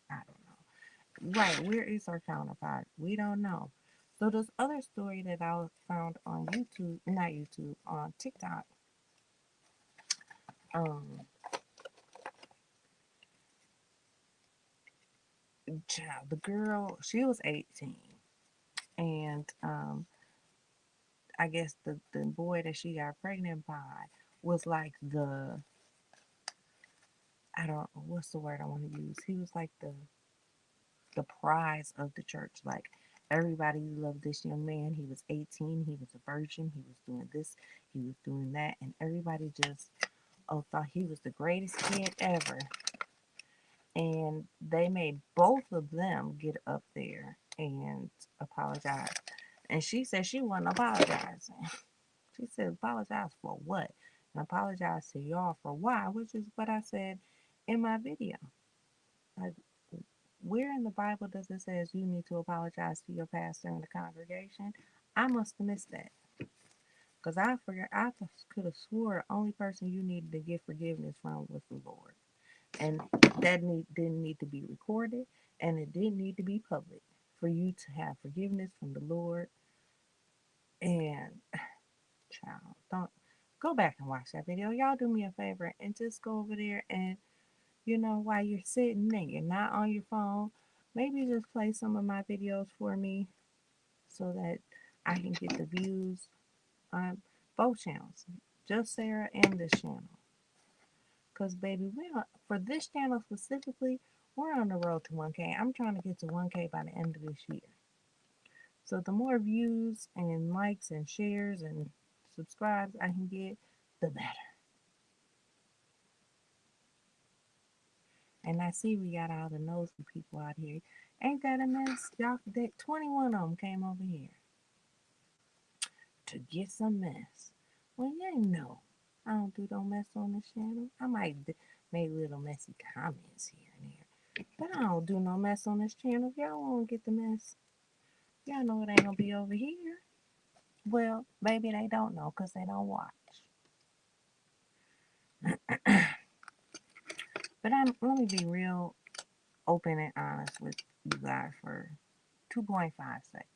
I don't know. Right, where is our counterpart? We don't know. So this other story that I found on YouTube, not YouTube, on TikTok, um, child, the girl, she was 18, and I guess the boy that she got pregnant by was like I don't what's the word I want to use. He was like the prize of the church. Like everybody loved this young man. He was 18. He was a virgin. He was doing this. He was doing that, and everybody just thought he was the greatest kid ever. And they made both of them get up there and apologize. And she said she wasn't apologizing. She said, apologize for what? And apologize to y'all for why, which is what I said in my video. Like, where in the Bible does it says you need to apologize to your pastor in the congregation? I must have missed that. Because I forgot, I could have swore the only person you needed to get forgiveness from was the Lord. And that didn't need to be recorded, and it didn't need to be public for you to have forgiveness from the Lord. And child, don't go back and watch that video. Y'all do me a favor and just go over there and while you're sitting there, you're not on your phone, maybe just play some of my videos for me so that I can get the views on both channels, just Sarah and this channel. Because, baby, for this channel specifically, we're on the road to 1K. I'm trying to get to 1K by the end of this year. So the more views and likes and shares and subscribes I can get, the better. And I see we got all the nosy people out here. Ain't that a mess? Y'all, 21 of them came over here to get some mess. Well, you know, I don't do no mess on this channel. I might make little messy comments here and there. But I don't do no mess on this channel. If y'all want to get the mess, y'all know it ain't going to be over here. Well, maybe they don't know because they don't watch. But let me be real open and honest with you guys for 2.5 seconds.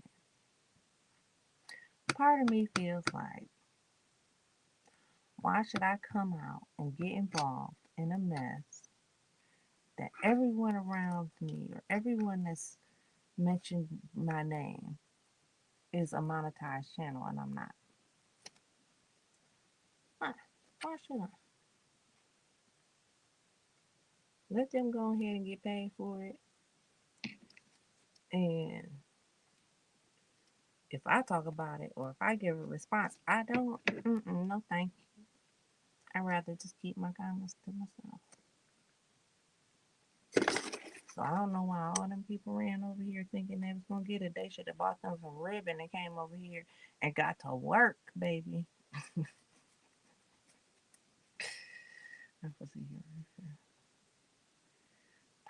Part of me feels like, why should I come out and get involved in a mess that everyone around me or everyone that's mentioned my name is a monetized channel and I'm not? Why should I? Let them go ahead and get paid for it. And if I talk about it or if I give a response, I don't, no thank you. I'd rather just keep my comments to myself. So I don't know why all them people ran over here thinking they was gonna get it. They should have bought them some ribbon and came over here and got to work, baby. I can see here.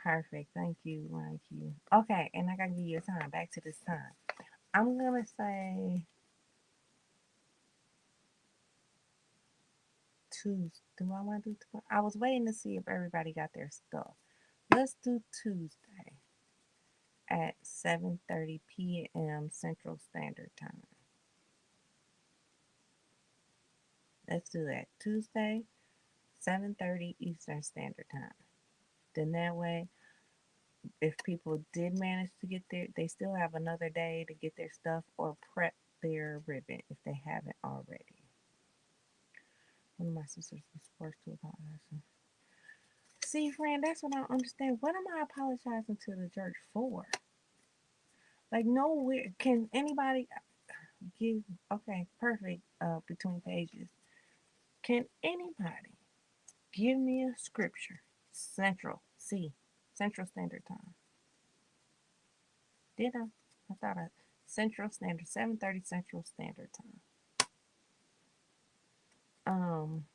Perfect. Thank you. Thank you. Okay, and I gotta give you a time. Back to this time. I'm gonna say Tuesday. Do I want to do? I was waiting to see if everybody got their stuff. Let's do Tuesday at 7:30 p.m. Central Standard Time. Let's do that. Tuesday, 7:30 Eastern Standard Time. Then that way, if people did manage to get there, they still have another day to get their stuff or prep their ribbon if they haven't already. One of my sisters was forced to apologize. See, friend, that's what I don't understand. What am I apologizing to the church for? Like, nowhere can anybody give. Okay, perfect. Between pages, can anybody give me a scripture? Central Standard Time. Did I? I thought I Central Standard 7:30 Central Standard Time. Um,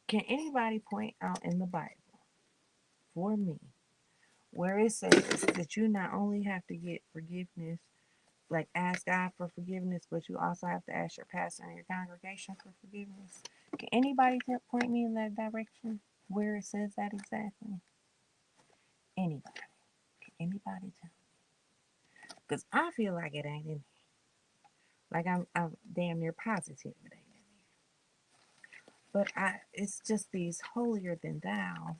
can anybody point out in the Bible for me where it says that you not only have to get forgiveness, like ask God for forgiveness, but you also have to ask your pastor and your congregation for forgiveness? Can anybody point me in that direction where it says that exactly? Anybody? Can anybody tell? Because I feel like it ain't in there. Like I'm damn near positive it ain't in there. But it's just these holier than thou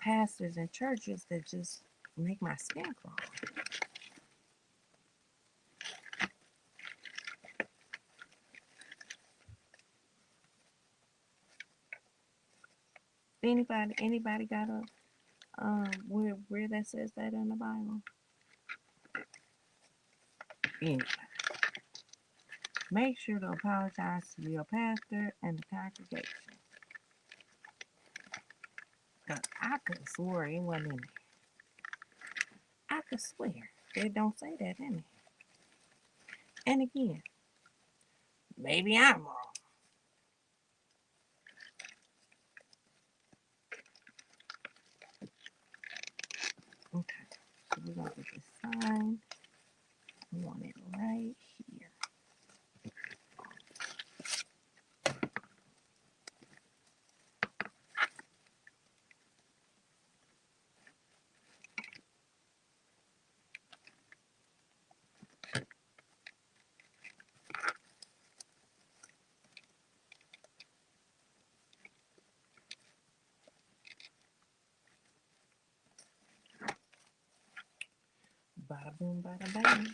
pastors and churches that just make my skin crawl. Anybody got a where that says that in the Bible? Anybody. Make sure to apologize to your pastor and the congregation. Cause I could have swore it wasn't in there. I could swear it don't say that in there. And again, maybe I'm wrong. Okay, so we're gonna get this sign. I want it right here. Bada boom, bada bang.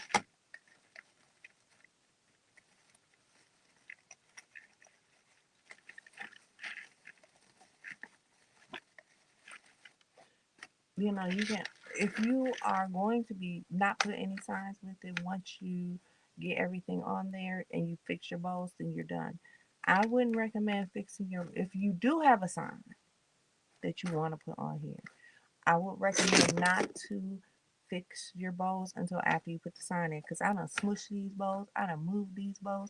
You know, you can, if you are going to be not put any signs with it, once you get everything on there and you fix your bowls, then you're done. I wouldn't recommend fixing your, if you do have a sign that you want to put on here, I would recommend not to fix your bowls until after you put the sign in, because I done smushed these bowls, I done moved these bowls,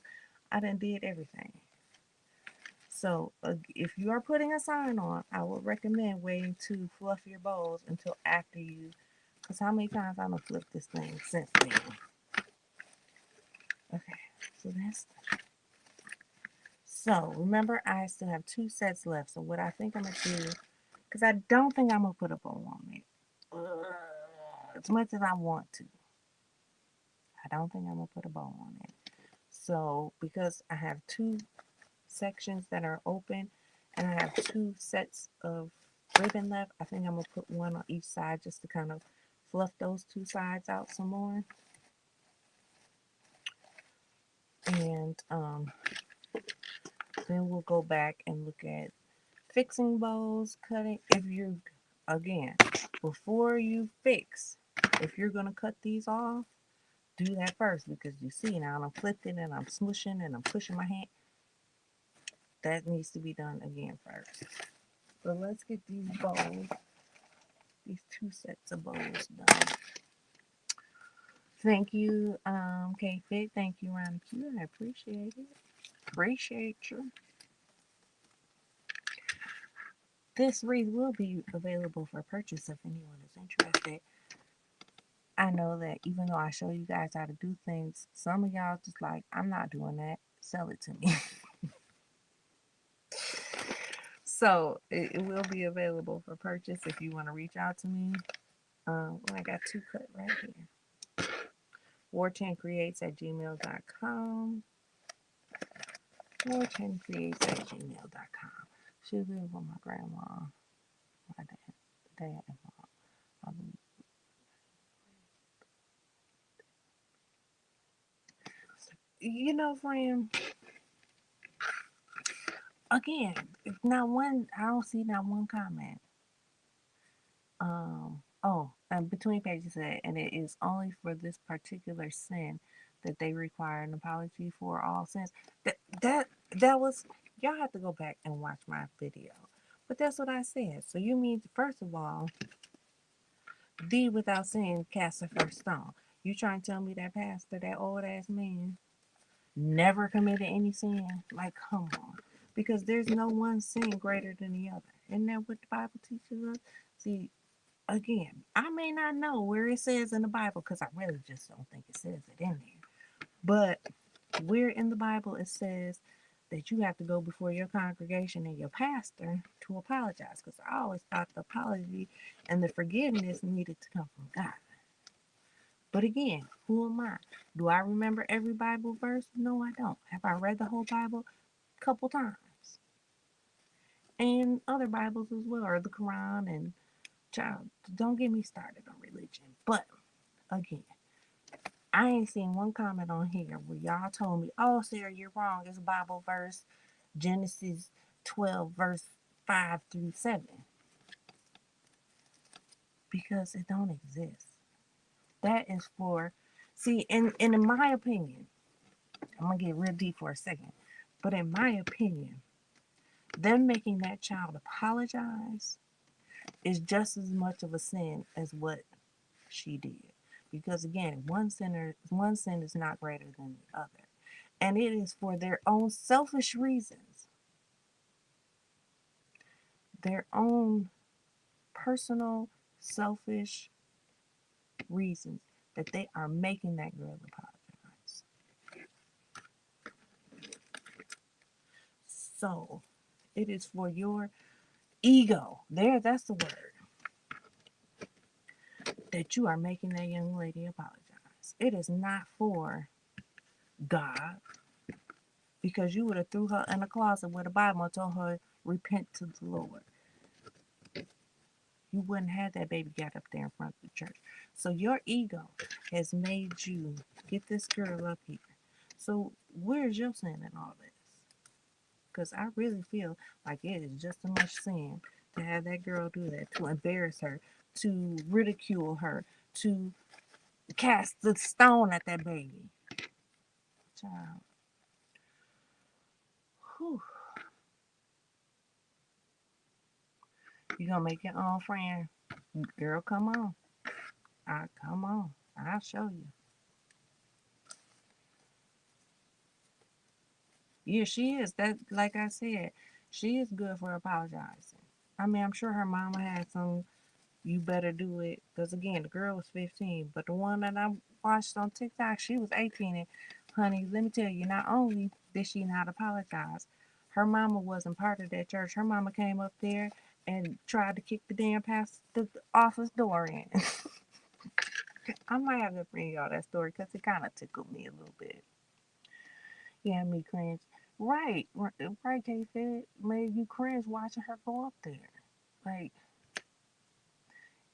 I done did everything. So if you are putting a sign on, I would recommend waiting to fluff your bowls until after you. Because how many times I'm going to flip this thing since then? Okay, so that's. So remember, I still have 2 sets left. So what I think I'm going to do, because I don't think I'm going to put a bow on it. As much as I want to. I don't think I'm going to put a bow on it. So because I have 2 sections that are open and I have 2 sets of ribbon left, I think I'm going to put one on each side just to kind of fluff those 2 sides out some more. And then we'll go back and look at fixing bows, cutting. If you, again, before you fix, if you're going to cut these off, do that first, because you see now I'm flipping and I'm smushing and I'm pushing my hand. That needs to be done again first. But let's get these bowls, these 2 sets of bowls done. Thank you, K-Fit. Thank you, Ron Q. I appreciate it. Appreciate you. This wreath will be available for purchase if anyone is interested. I know that even though I show you guys how to do things, some of y'all just like, I'm not doing that. Sell it to me. So it will be available for purchase if you want to reach out to me. I got 2 cut right here. war10creates@gmail.com. war10creates@gmail.com. She lived with my grandma, my dad, and mom. You know, friend, again, not one, I don't see not one comment. And between pages said, and it is only for this particular sin that they require an apology for all sins. That was, y'all have to go back and watch my video. But that's what I said. So you mean, first of all, thee without sin cast the first stone. You trying to tell me that pastor, that old ass man, never committed any sin? Like, come on. Because there's no one sin greater than the other. Isn't that what the Bible teaches us? See, again, I may not know where it says in the Bible because I really just don't think it says it in there. But where in the Bible it says that you have to go before your congregation and your pastor to apologize, because I always thought the apology and the forgiveness needed to come from God. But again, who am I? Do I remember every Bible verse? No, I don't. Have I read the whole Bible? A couple times. And other Bibles as well, or the Quran. And child, don't get me started on religion. But again, I ain't seen one comment on here where y'all told me, oh, Sarah, you're wrong. It's a Bible verse, Genesis 12, verse 5 through 7. Because it don't exist. That is for, see, and in my opinion, I'm going to get real deep for a second, but in my opinion, them making that child apologize is just as much of a sin as what she did. Because again, one sin is not greater than the other. And it is for their own selfish reasons, their own personal, selfish reasons that they are making that girl apologize. So it is for your ego. That's the word. That you are making that young lady apologize. It is not for God. Because you would have threw her in a closet with a Bible and told her, repent to the Lord. You wouldn't have that baby get up there in front of the church. So your ego has made you get this girl up here. So where's your sin in all this? Because I really feel like it is just as much sin to have that girl do that, to embarrass her, to ridicule her, to cast the stone at that baby. Child. Whew. You gonna make your own friend? Girl, come on. Come on. I'll show you. Yeah, she is. That, like I said, she is good for apologizing. I mean, I'm sure her mama had some, you better do it. Because again, the girl was 15. But the one that I watched on TikTok, she was 18. And honey, let me tell you, not only did she not apologize, her mama wasn't part of that church. Her mama came up there and tried to kick the damn past the office door in. I might have to bring y'all that story because it kind of tickled me a little bit. Yeah, me cringe. Right, K-Fed. Made you cringe watching her go up there. Like,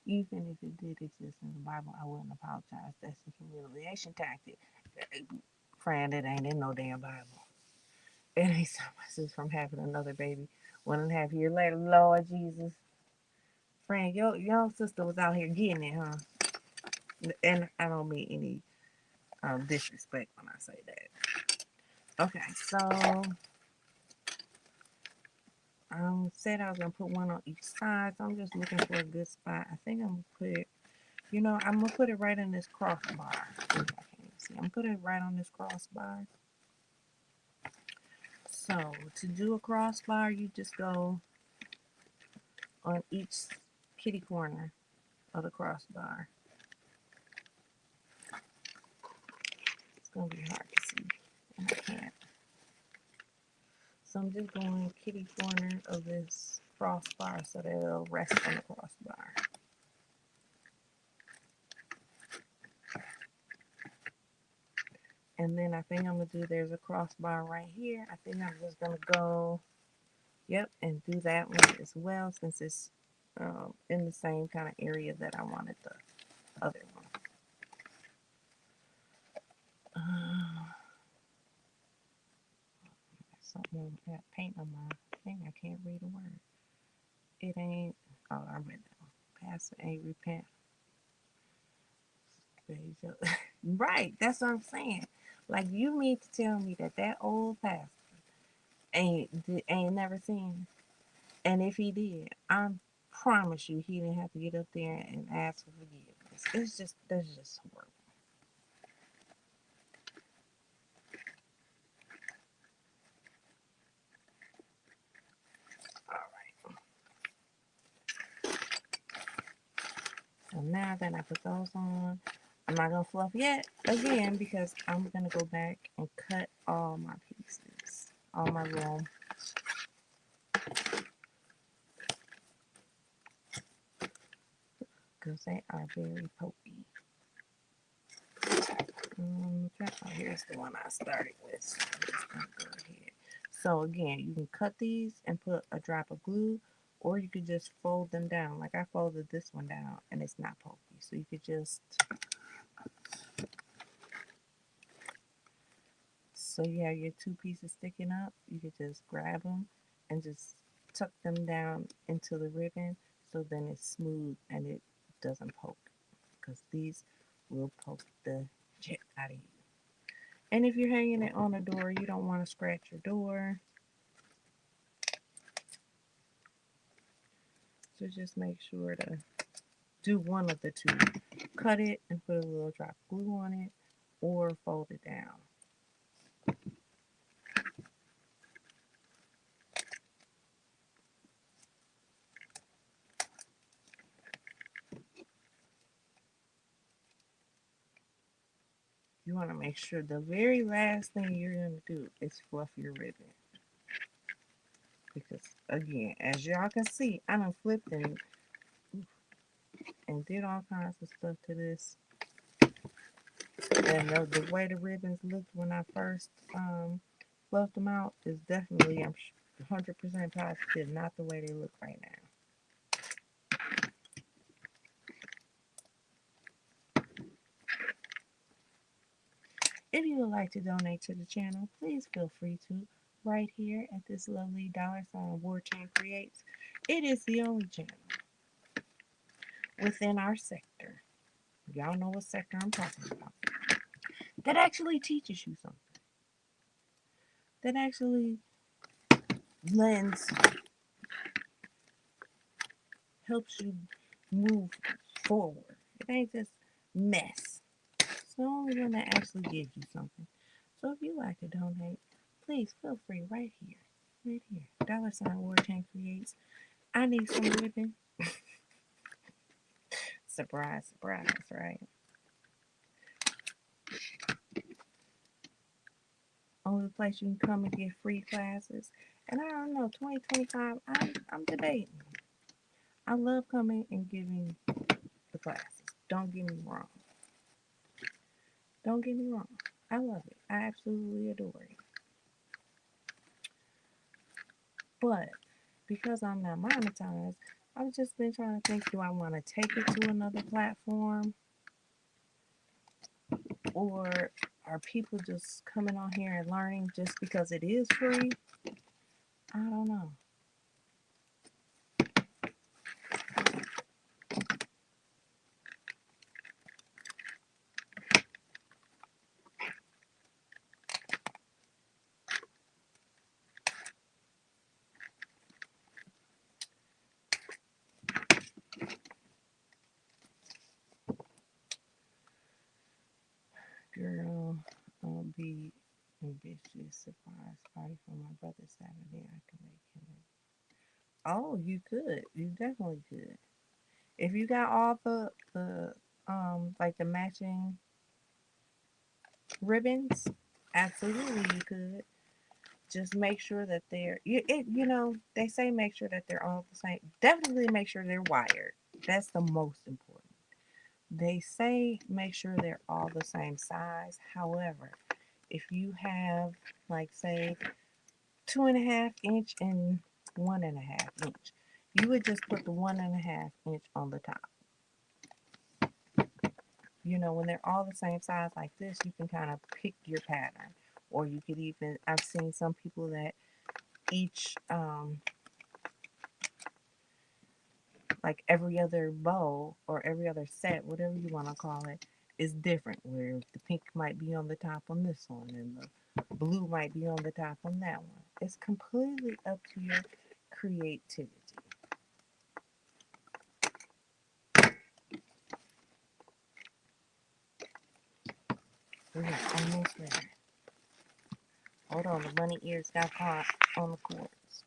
even if it did exist in the Bible, I wouldn't apologize. That's a humiliation tactic. Friend, it ain't in no damn Bible. It ain't stopping us from having another baby 1.5 years later. Lord Jesus. Friend, your sister was out here getting it, huh? And I don't mean any disrespect when I say that. Okay, so said I was gonna put one on each side, so I'm just looking for a good spot. I think I'm gonna put it, I'm gonna put it right in this crossbar. I can't even see. I'm gonna put it right on this crossbar. So to do a crossbar, you just go on each kitty corner of the crossbar. It's gonna be hard to see, and I can't. So I'm just going kitty corner of this crossbar so that it'll rest on the crossbar. And then I think I'm gonna do, there's a crossbar right here. I think I'm just gonna go, yep, and do that one as well, since it's in the same kind of area that I wanted the other one. Something, I got paint on my thing. I can't read a word. It ain't, oh, I read that one. Pastor ain't repent. Right, that's what I'm saying. Like, you mean to tell me that that old pastor ain't never seen? And if he did, I promise you he didn't have to get up there and ask for forgiveness. That's just horrible. All right. So now that I put those on, I'm not gonna fluff yet again because I'm gonna go back and cut all my pieces, all my little. Because they are very pokey. Oh, here's the one I started with. So I'm just going to go ahead. So again, you can cut these and put a drop of glue, or you could just fold them down. Like I folded this one down and it's not pokey. So you could just, so you have your two pieces sticking up, you could just grab them and just tuck them down into the ribbon so then it's smooth and it doesn't poke. Because these will poke the shit out of you. And if you're hanging it on a door, you don't want to scratch your door. So just make sure to do one of the two. Cut it and put a little drop of glue on it, or fold it down. You want to make sure the very last thing you're going to do is fluff your ribbon. Because again, as y'all can see, I done flipped and did all kinds of stuff to this. And the way the ribbons looked when I first fluffed them out is definitely, I'm 100% positive, not the way they look right now. If you would like to donate to the channel, please feel free to right here at this lovely $sign War Chain Creates. It is the only channel within our sector. Y'all know what sector I'm talking about. That actually teaches you something. That actually lends, helps you move forward. It ain't just mess. It's the only one that actually gives you something. So if you like to donate, please feel free right here. Right here. $sign War Chain Creates. I need some ribbon. Surprise, surprise, right? Only place you can come and get free classes. And I don't know, 2025, I'm debating. I love coming and giving the classes. Don't get me wrong. Don't get me wrong. I love it. I absolutely adore it. But because I'm not monetized, I've just been trying to think, do I want to take it to another platform? Or are people just coming on here and learning just because it is free? I don't know. surprise party for my brother Saturday. I can make him. Oh, you could. You definitely could. If you got all the like the matching ribbons, absolutely you could. Just make sure that they say make sure that they're all the same. Definitely make sure they're wired. That's the most important. They say make sure they're all the same size. However, if you have like say 2.5 inch and 1.5 inch, you would just put the 1.5 inch on the top. When they're all the same size like this, you can kind of pick your pattern. Or you could even, I've seen some people that each, like every other bow or every other set, whatever you want to call it, is different. Where the pink might be on the top on this one and the blue might be on the top on that one. It's completely up to your creativity. We're almost there. Hold on, the bunny ears got caught on the cords.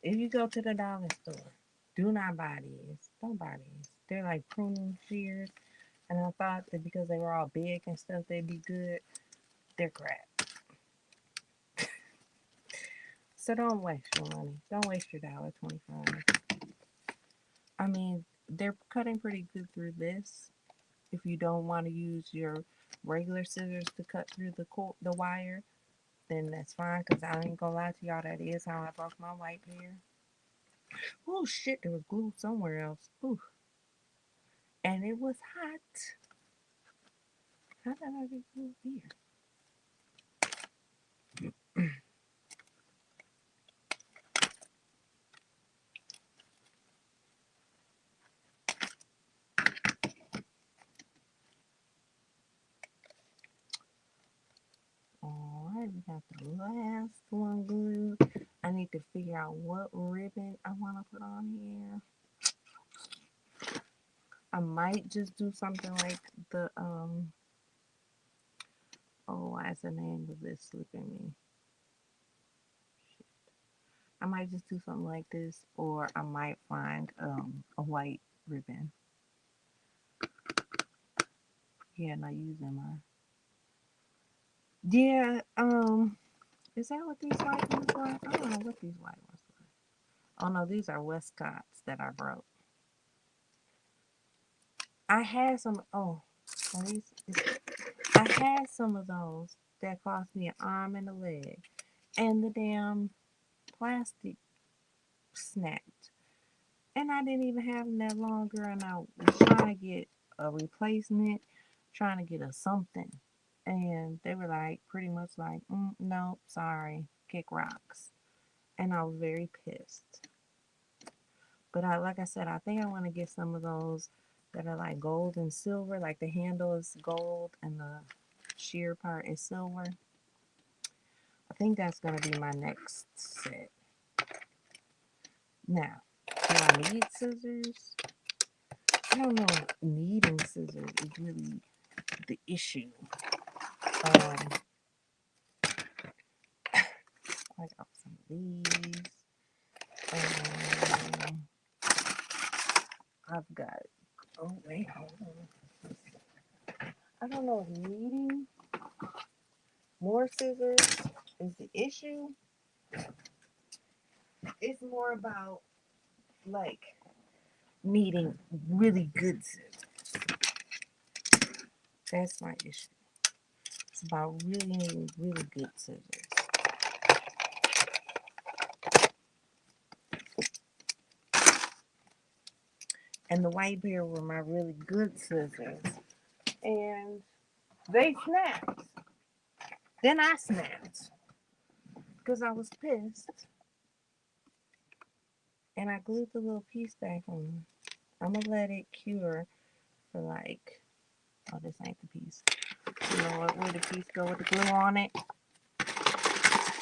If you go to the dollar store, do not buy these. Don't buy these. They're like pruning shears. And I thought that because they were all big and stuff, they'd be good. They're crap. So don't waste your money. Don't waste your $1.25. I mean, they're cutting pretty good through this. If you don't want to use your regular scissors to cut through the wire, then that's fine. Because I ain't gonna lie to y'all, that is how I broke my white pair. Oh shit, there was glue somewhere else. Ooh. And it was hot. How did I get glue here? Alright, we got the last one glued. I need to figure out what ribbon I want to put on here. I might just do something like the, why is the name of this slipping me? Shit. I might just do something like this, or I might find a white ribbon. Yeah, not using mine. Yeah, is that what these white ones were? I don't know what these white ones were. Oh no, these are Westcotts that I broke. I had some, I had some of those that cost me an arm and a leg. And the damn plastic snapped. And I didn't even have them that longer. And I was trying to get a replacement, trying to get a something. And they were like, pretty much like, no, sorry, kick rocks. And I was very pissed. But like I said, I think I want to get some of those that are like gold and silver. Like the handle is gold and the sheer part is silver. I think that's going to be my next set. Now, do I need scissors? I don't know if needing scissors is really the issue. I got some of these. I've got, oh wait, hold on. I don't know if needing more scissors is the issue. It's more about like needing really good scissors. That's my issue. It's about really needing really good scissors. And the white pair were my really good scissors. And they snapped. Then I snapped. Because I was pissed. And I glued the little piece back on. I'm going to let it cure for like, oh, this ain't the piece. You know what? Where the piece go with the glue on it?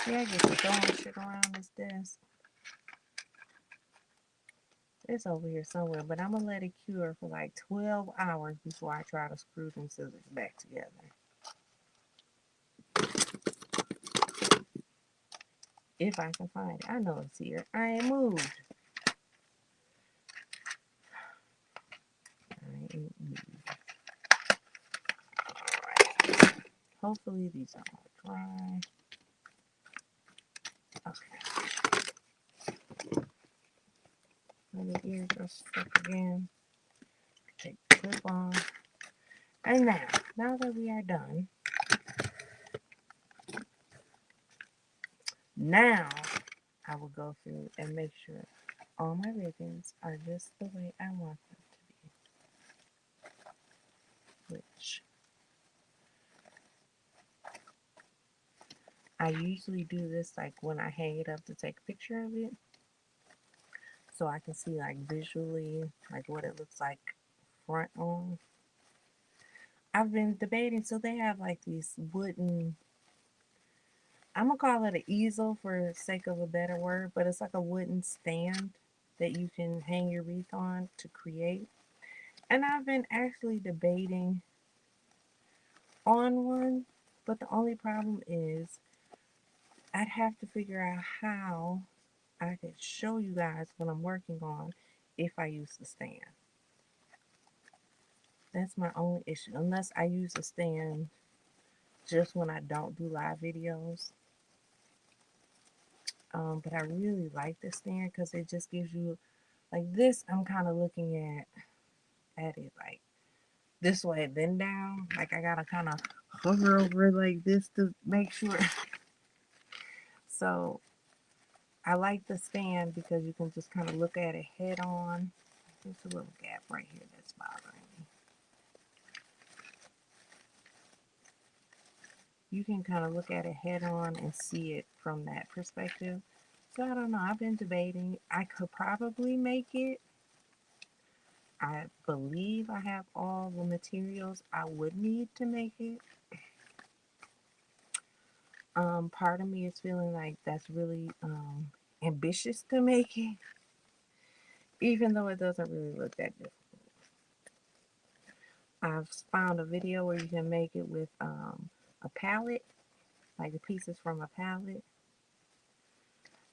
Yeah, I get to throwing shit around this desk. It's over here somewhere, but I'm gonna let it cure for like 12 hours before I try to screw them scissors back together. If I can find it. I know it's here. I ain't moved. I ain't moved. Alright. Hopefully these are all dry. Okay. And the ears are stuck again. Take the clip off. And now that we are done, now I will go through and make sure all my ribbons are just the way I want them to be. Which I usually do this like when I hang it up to take a picture of it. So I can see like visually like what it looks like front on. I've been debating, so they have like these wooden, I'm gonna call it an easel for the sake of a better word, but it's like a wooden stand that you can hang your wreath on to create. And I've been actually debating on one, but the only problem is I'd have to figure out how I could show you guys what I'm working on if I use the stand. That's my only issue. Unless I use the stand just when I don't do live videos. But I really like the stand because it just gives you like this. I'm kind of looking at it like this way, then down. Like I gotta kind of hover over it like this to make sure. So I like the stand because you can just kind of look at it head on. There's a little gap right here that's bothering me. You can kind of look at it head on and see it from that perspective. So I don't know. I've been debating. I could probably make it. I believe I have all the materials I would need to make it. Part of me is feeling like that's really ambitious to make it, even though it doesn't really look that difficult. I've found a video where you can make it with a palette, like the pieces from a palette.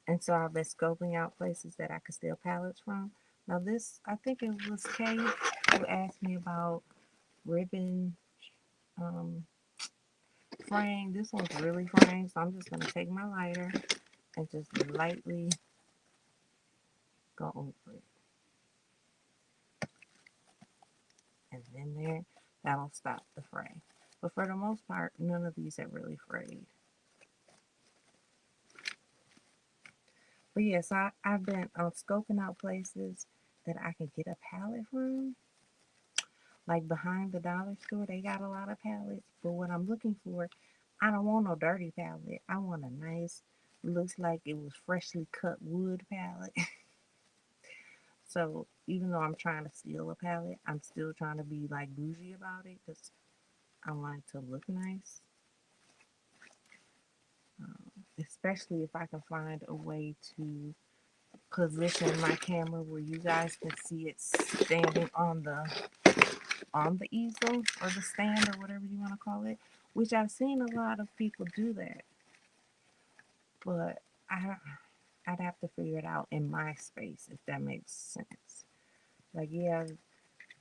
And so I've been scoping out places that I could steal palettes from. Now this, I think it was Kay who asked me about ribbon um, fraying. This one's really fraying, so I'm just going to take my lighter and just lightly go over it. And then there, that'll stop the fray. But for the most part, none of these have really frayed. But yes, I've been scoping out places that I can get a palette from. Like behind the dollar store, they got a lot of palettes. But what I'm looking for, I don't want no dirty palette. I want a nice, looks like it was freshly cut wood palette. So even though I'm trying to steal a palette, I'm still trying to be like bougie about it because I want it to look nice. Especially if I can find a way to position my camera where you guys can see it standing on the easel or the stand or whatever you want to call it, which I've seen a lot of people do that, but I'd have to figure it out in my space if that makes sense. Like, yeah,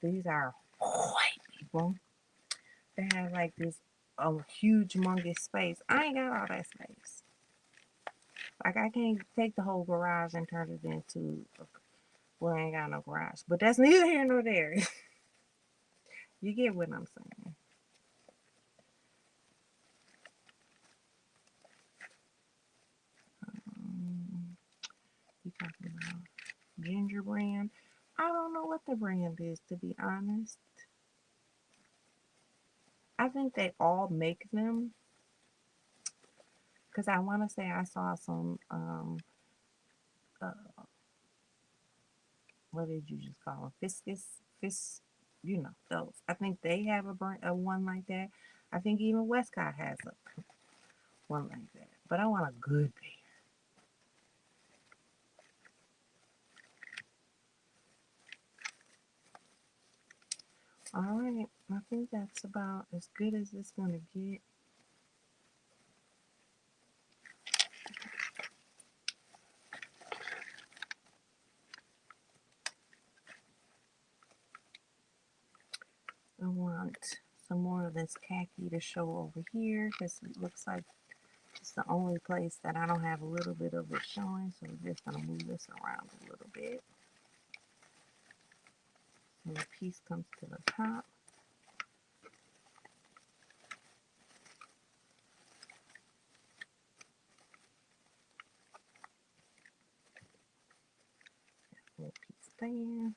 these are white people. They have like this huge, humongous space. I ain't got all that space. Like, I can't take the whole garage and turn it into, well, I ain't got no garage. But that's neither here nor there. You get what I'm saying. Um, you talking about ginger brand? I don't know what the brand is, to be honest. I think they all make them. Because I want to say I saw some, uh, what did you just call them? Fis, those. I think they have a one like that. I think even Westcott has one like that. but I want a good pair. Alright, I think that's about as good as it's going to get. I want some more of this khaki to show over here because it looks like it's the only place that I don't have a little bit of it showing. So we're just going to move this around a little bit. And the piece comes to the top. Little piece there.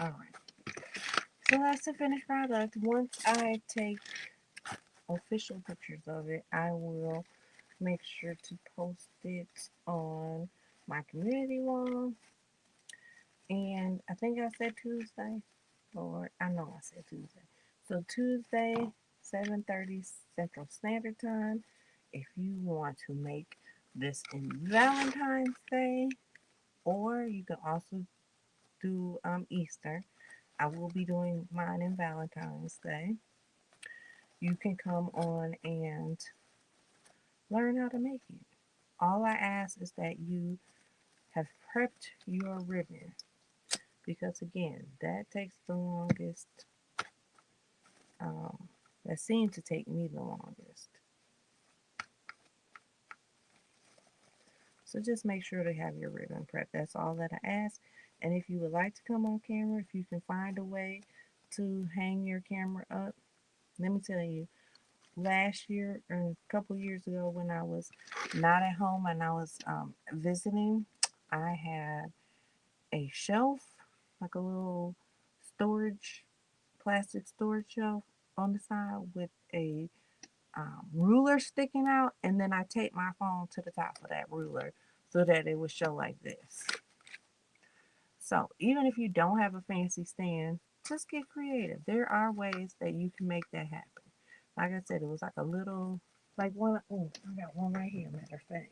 Alright. So that's the finished product. Once I take official pictures of it, I will make sure to post it on my community wall. And I think I said Tuesday, or I know I said Tuesday. So Tuesday, 7:30 Central Standard Time. If you want to make this in Valentine's Day, or you can also do Easter. I will be doing mine in Valentine's Day. You can come on and learn how to make it. All I ask is that you have prepped your ribbon, because again, that takes the longest. That seemed to take me the longest. So just make sure to have your ribbon prepped. That's all that I ask. And if you would like to come on camera, if you can find a way to hang your camera up, let me tell you, last year or a couple years ago when I was not at home and I was visiting, I had a shelf, like a little storage, plastic storage shelf on the side with a ruler sticking out, and then I taped my phone to the top of that ruler so that it would show like this. So even if you don't have a fancy stand, just get creative. There are ways that you can make that happen. Like I said, it was like a little, like one, oh, I got one right here, matter of fact.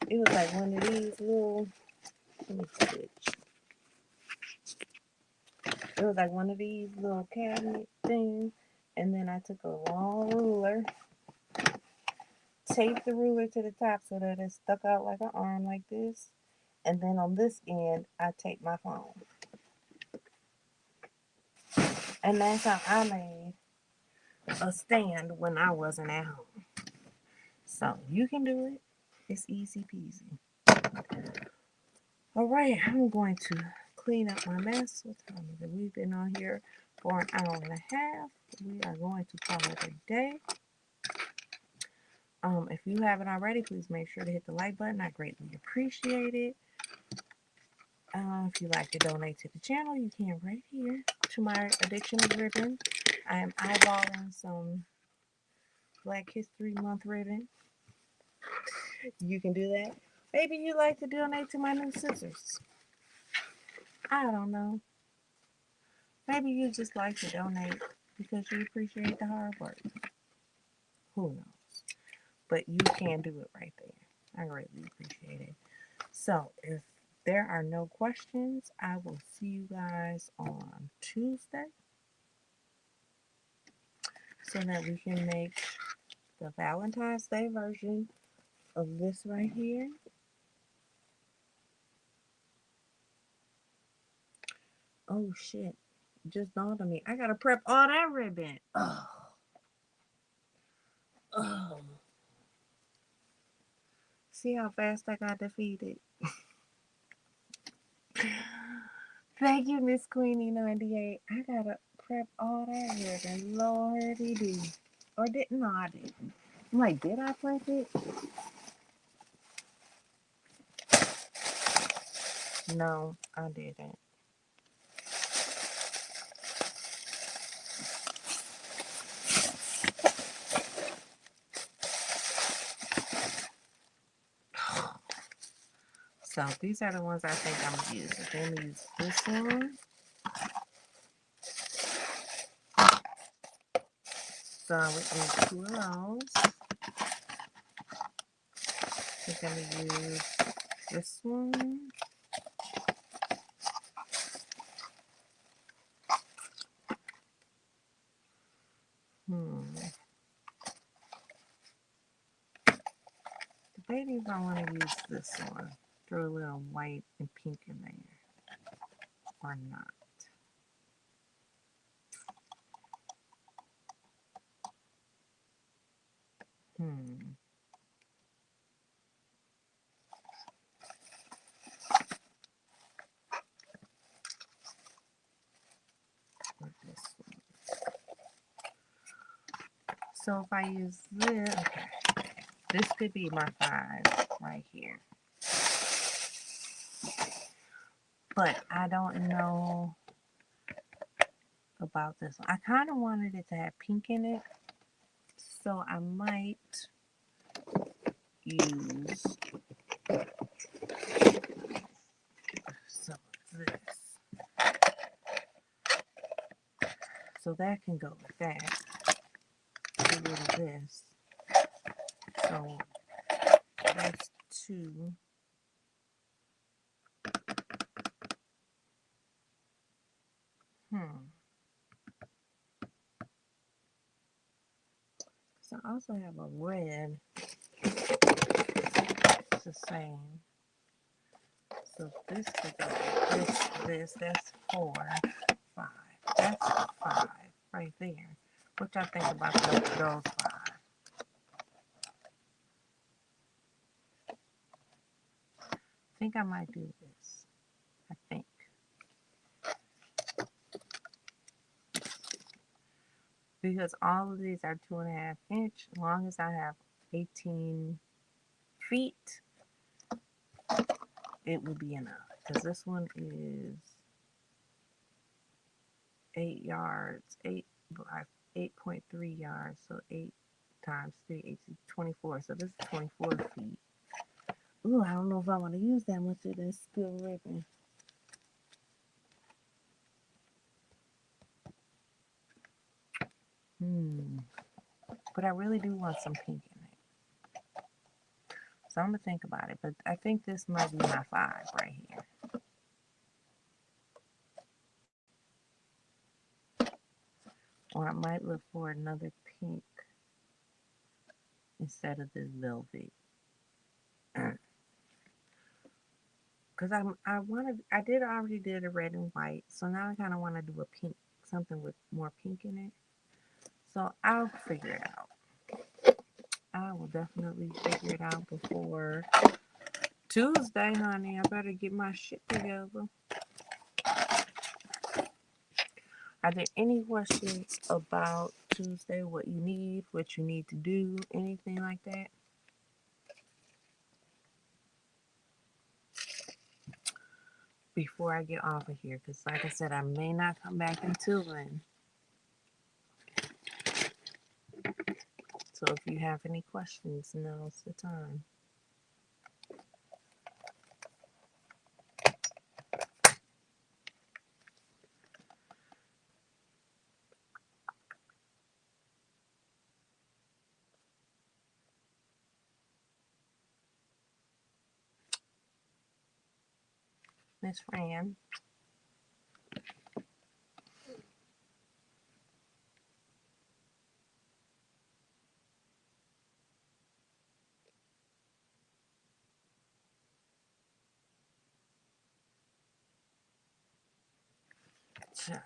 It was like one of these little, let me switch. It was like one of these little cabinet things, and then I took a long ruler, taped the ruler to the top so that it stuck out like an arm like this, and then on this end, I taped my phone. And that's how I made a stand when I wasn't at home. So you can do it. It's easy peasy. All right, I'm going to clean up my mess. What time is it? We've been on here for an hour and a half. We are going to call it a day. If you haven't already, please make sure to hit the like button. I greatly appreciate it. If you'd like to donate to the channel, you can right here to my Addiction of Ribbon. I am eyeballing some Black History Month ribbon. You can do that. Maybe you'd like to donate to my new scissors. I don't know. Maybe you just like to donate because you appreciate the hard work. Who knows? But you can do it right there. I greatly appreciate it. So if there are no questions, I will see you guys on Tuesday so that we can make the Valentine's Day version of this right here. Oh shit. Just dawned on me. I gotta prep all that ribbon. Oh. Oh. See how fast I got defeated. Thank you, Miss Queenie98. I gotta prep all that ribbon. Lordy do. Or didn't I? Didn't. I'm like, did I prep it? No, I didn't. So these are the ones I think I'm gonna use. I'm gonna use this one. So we need 2 of those. We're gonna use this one. Debating if I want to use this one. Throw a little white and pink in there. Or not. Or this one. So if I use this, okay. This could be my 5 right here. But I don't know about this one. I kind of wanted it to have pink in it. So I might use some of this. So that can go with that. Get rid of this. So that's 2. So I also have a red. It's the same. So this could go this, that's 4, 5. That's 5 right there. What y'all think about those 5? I think I might do this. I think. Because all of these are 2.5 inch. As long as I have 18 feet, it will be enough. Because this one is 8 yards, 8.3 yards. So 8 times 3, 8 is 24. So this is 24 feet. Ooh, I don't know if I want to use that much of this steel ribbon. But I really do want some pink in it. So I'm going to think about it. But I think this might be my 5 right here. Or I might look for another pink instead of this velvet. Because I already did a red and white. So now I kind of want to do a pink, something with more pink in it. So I'll figure it out. I will definitely figure it out before Tuesday, honey. I better get my shit together. Are there any questions about Tuesday? What you need, what you need to do, anything like that? Before I get off of here, because like I said, I may not come back until then. So if you have any questions, now's the time. Miss Fran. Child.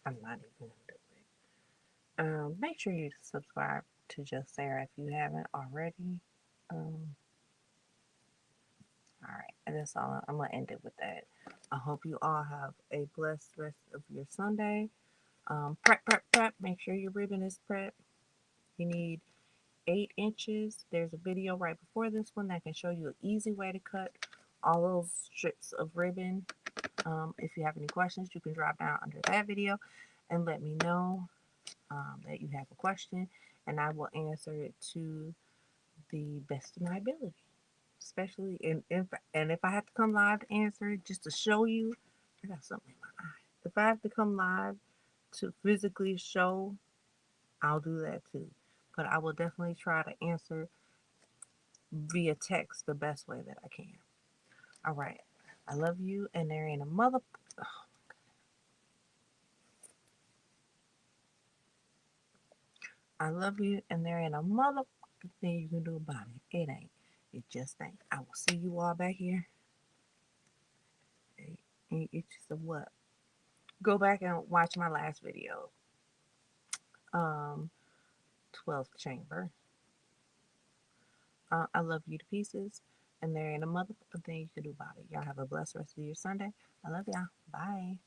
I'm not even going to do it. Make sure you subscribe to Just Sarah if you haven't already. Alright, and that's all. I'm going to end it with that. I hope you all have a blessed rest of your Sunday. Prep. Make sure your ribbon is prepped. You need 8 inches. There's a video right before this one that can show you an easy way to cut all those strips of ribbon. If you have any questions, you can drop down under that video and let me know that you have a question. and I will answer it to the best of my ability. Especially if I have to come live to answer it just to show you, I got something in my eye. If I have to come live to physically show, I'll do that too. But I will definitely try to answer via text the best way that I can. All right. I love you, and there ain't a mother. I love you, and there ain't a motherfucking thing you can do about it. It ain't. It just ain't. I will see you all back here. It's just a what? Go back and watch my last video. Um, 12th chamber. I love you to pieces, and there ain't a motherfucking thing you can do about it. Y'all have a blessed rest of your Sunday. I love y'all. Bye.